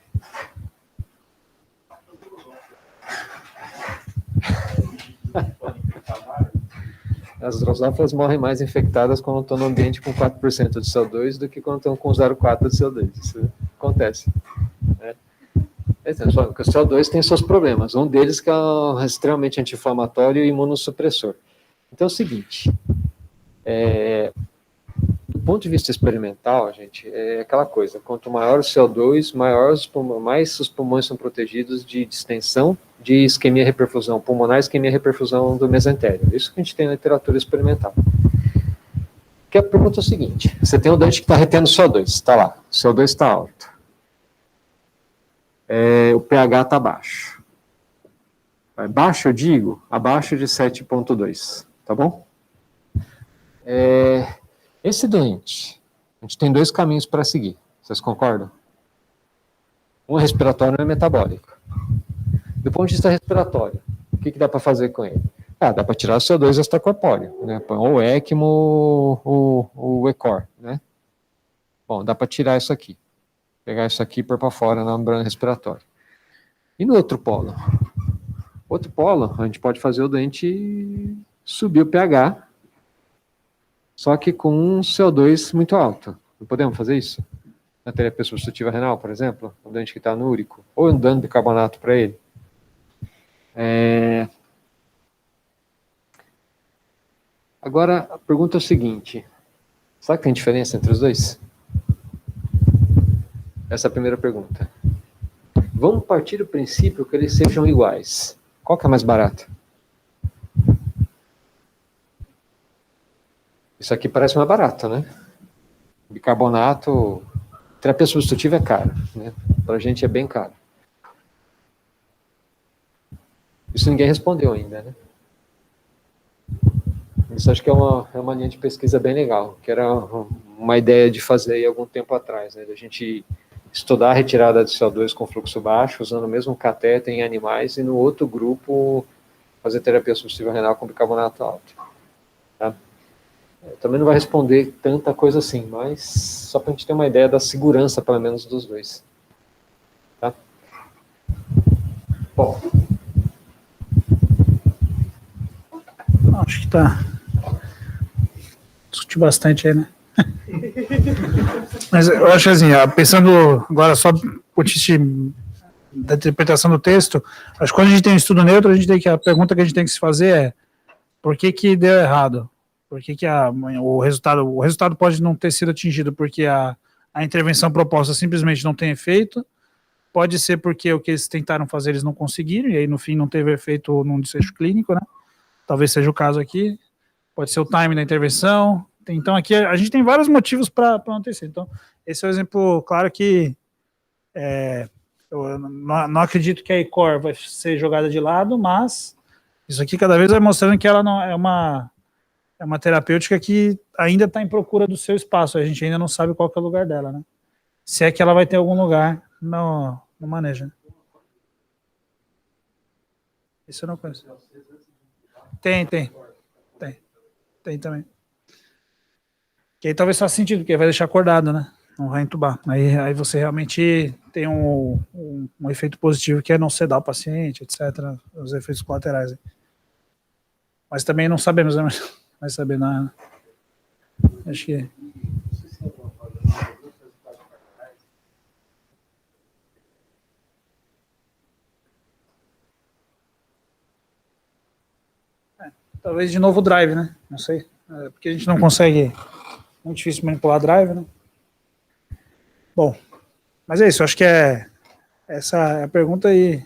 As drosófilas morrem mais infectadas quando estão no ambiente com 4% de CO2 do que quando estão com 0,4% de CO2. Isso acontece. Né? Só que o CO2 tem seus problemas. Um deles que é extremamente anti-inflamatório e imunossupressor. Então é o seguinte, do ponto de vista experimental, gente, é aquela coisa, quanto maior o CO2, mais os pulmões são protegidos de distensão, de isquemia reperfusão pulmonar, isquemia reperfusão do mesentério. Isso que a gente tem na literatura experimental. Que a pergunta é o seguinte, você tem um doente que está retendo CO2, está lá, o CO2 está alto. O pH está baixo. Baixo, eu digo, abaixo de 7,2, tá bom? Esse doente, a gente tem 2 caminhos para seguir, vocês concordam? Um é respiratório e um é metabólico. Do ponto de vista respiratório, o que dá para fazer com ele? Dá para tirar o CO2 extracorpóreo, né? Ou o ECMO ou o ECOR, né? Bom, dá para tirar isso aqui. Pegar isso aqui e pôr para fora na membrana respiratória. E no outro polo? Outro polo, a gente pode fazer o doente subir o pH, só que com um CO2 muito alto. Não podemos fazer isso? Na terapia substitutiva renal, por exemplo, o doente que está anúrico, ou dando bicarbonato para ele. Agora, a pergunta é o seguinte, será que tem diferença entre os dois? Essa é a primeira pergunta. Vamos partir do princípio que eles sejam iguais. Qual que é mais barato? Isso aqui parece mais barato, né? Bicarbonato, terapia substitutiva é cara, né? Pra gente é bem caro. Isso ninguém respondeu ainda, né? Isso acho que é uma linha de pesquisa bem legal, que era uma ideia de fazer aí algum tempo atrás, né? Da gente estudar a retirada de CO2 com fluxo baixo, usando o mesmo catéter em animais, e no outro grupo fazer terapia substitutiva renal com bicarbonato alto. Tá? Também não vai responder tanta coisa assim, mas só para a gente ter uma ideia da segurança, pelo menos, dos dois. Tá? Bom. Acho que tá. Discuti bastante aí, né? Mas eu acho assim, pensando agora só do ponto de vista da interpretação do texto, acho que quando a gente tem um estudo neutro, a pergunta que a gente tem que se fazer é por que deu errado? Por que o resultado pode não ter sido atingido porque a intervenção proposta simplesmente não tem efeito, Pode ser porque o que eles tentaram fazer eles não conseguiram, e aí no fim não teve efeito num desfecho clínico, né? Talvez seja o caso aqui. Pode ser o time da intervenção. Então aqui a gente tem vários motivos para não ter sido. Então esse é o exemplo claro que eu não acredito que a ECOR vai ser jogada de lado, mas isso aqui cada vez vai mostrando que ela não é uma terapêutica que ainda está em procura do seu espaço. A gente ainda não sabe qual que é o lugar dela, né? Se é que ela vai ter algum lugar no manejo. Né? Isso eu não conheço. Tem também. Que aí talvez faça sentido, porque vai deixar acordado, né? Não vai entubar. Aí você realmente tem um efeito positivo, que é não sedar o paciente, etc. Os efeitos colaterais. Aí. Mas também não sabemos, né? Vai saber nada. Acho que... Talvez de novo o drive, né? Não sei. Porque a gente não consegue... Muito difícil manipular drive, né? Bom, mas é isso. Eu acho que essa é a pergunta e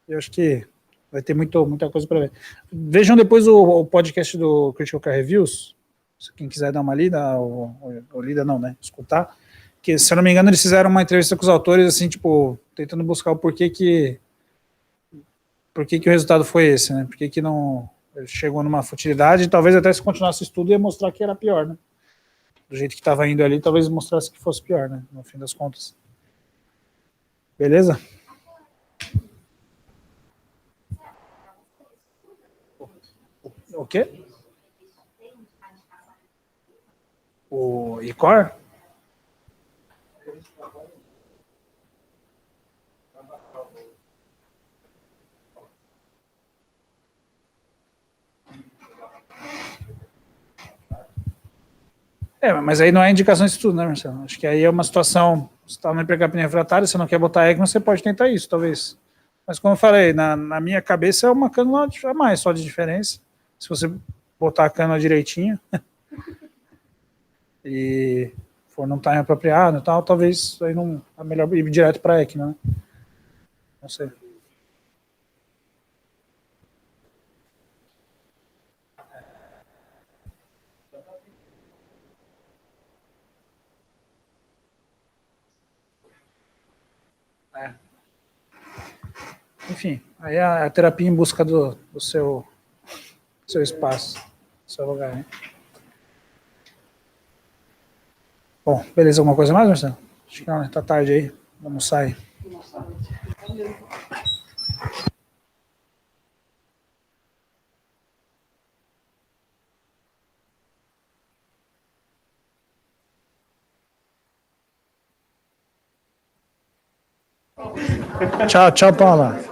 eu acho que vai ter muita coisa para ver. Vejam depois o podcast do Critical Care Reviews, se quem quiser dar uma lida, ou lida não, né? Escutar. Que, se eu não me engano, eles fizeram uma entrevista com os autores, assim, tipo, tentando buscar o porquê que o resultado foi esse, né? Por que não chegou numa futilidade, e talvez até se continuasse o estudo ia mostrar que era pior, né? Do jeito que estava indo ali, talvez mostrasse que fosse pior, né? No fim das contas. Beleza? O quê? O ICOR? Mas aí não é indicação de estudo, né, Marcelo? Acho que aí é uma situação, você está no hipercapnia refratária, você não quer botar ECMO, você pode tentar isso, talvez. Mas como eu falei, na minha cabeça é uma cânula a mais, só de diferença. Se você botar a cânula direitinho e for num time apropriado e tal, talvez aí não é melhor ir direto para ECMO, né? Não sei. Enfim, aí a terapia em busca do seu espaço, do seu lugar, né? Bom, beleza, alguma coisa mais, Marcelo? Acho que não, né? Tá tarde aí, vamos sair. Tchau, Paula.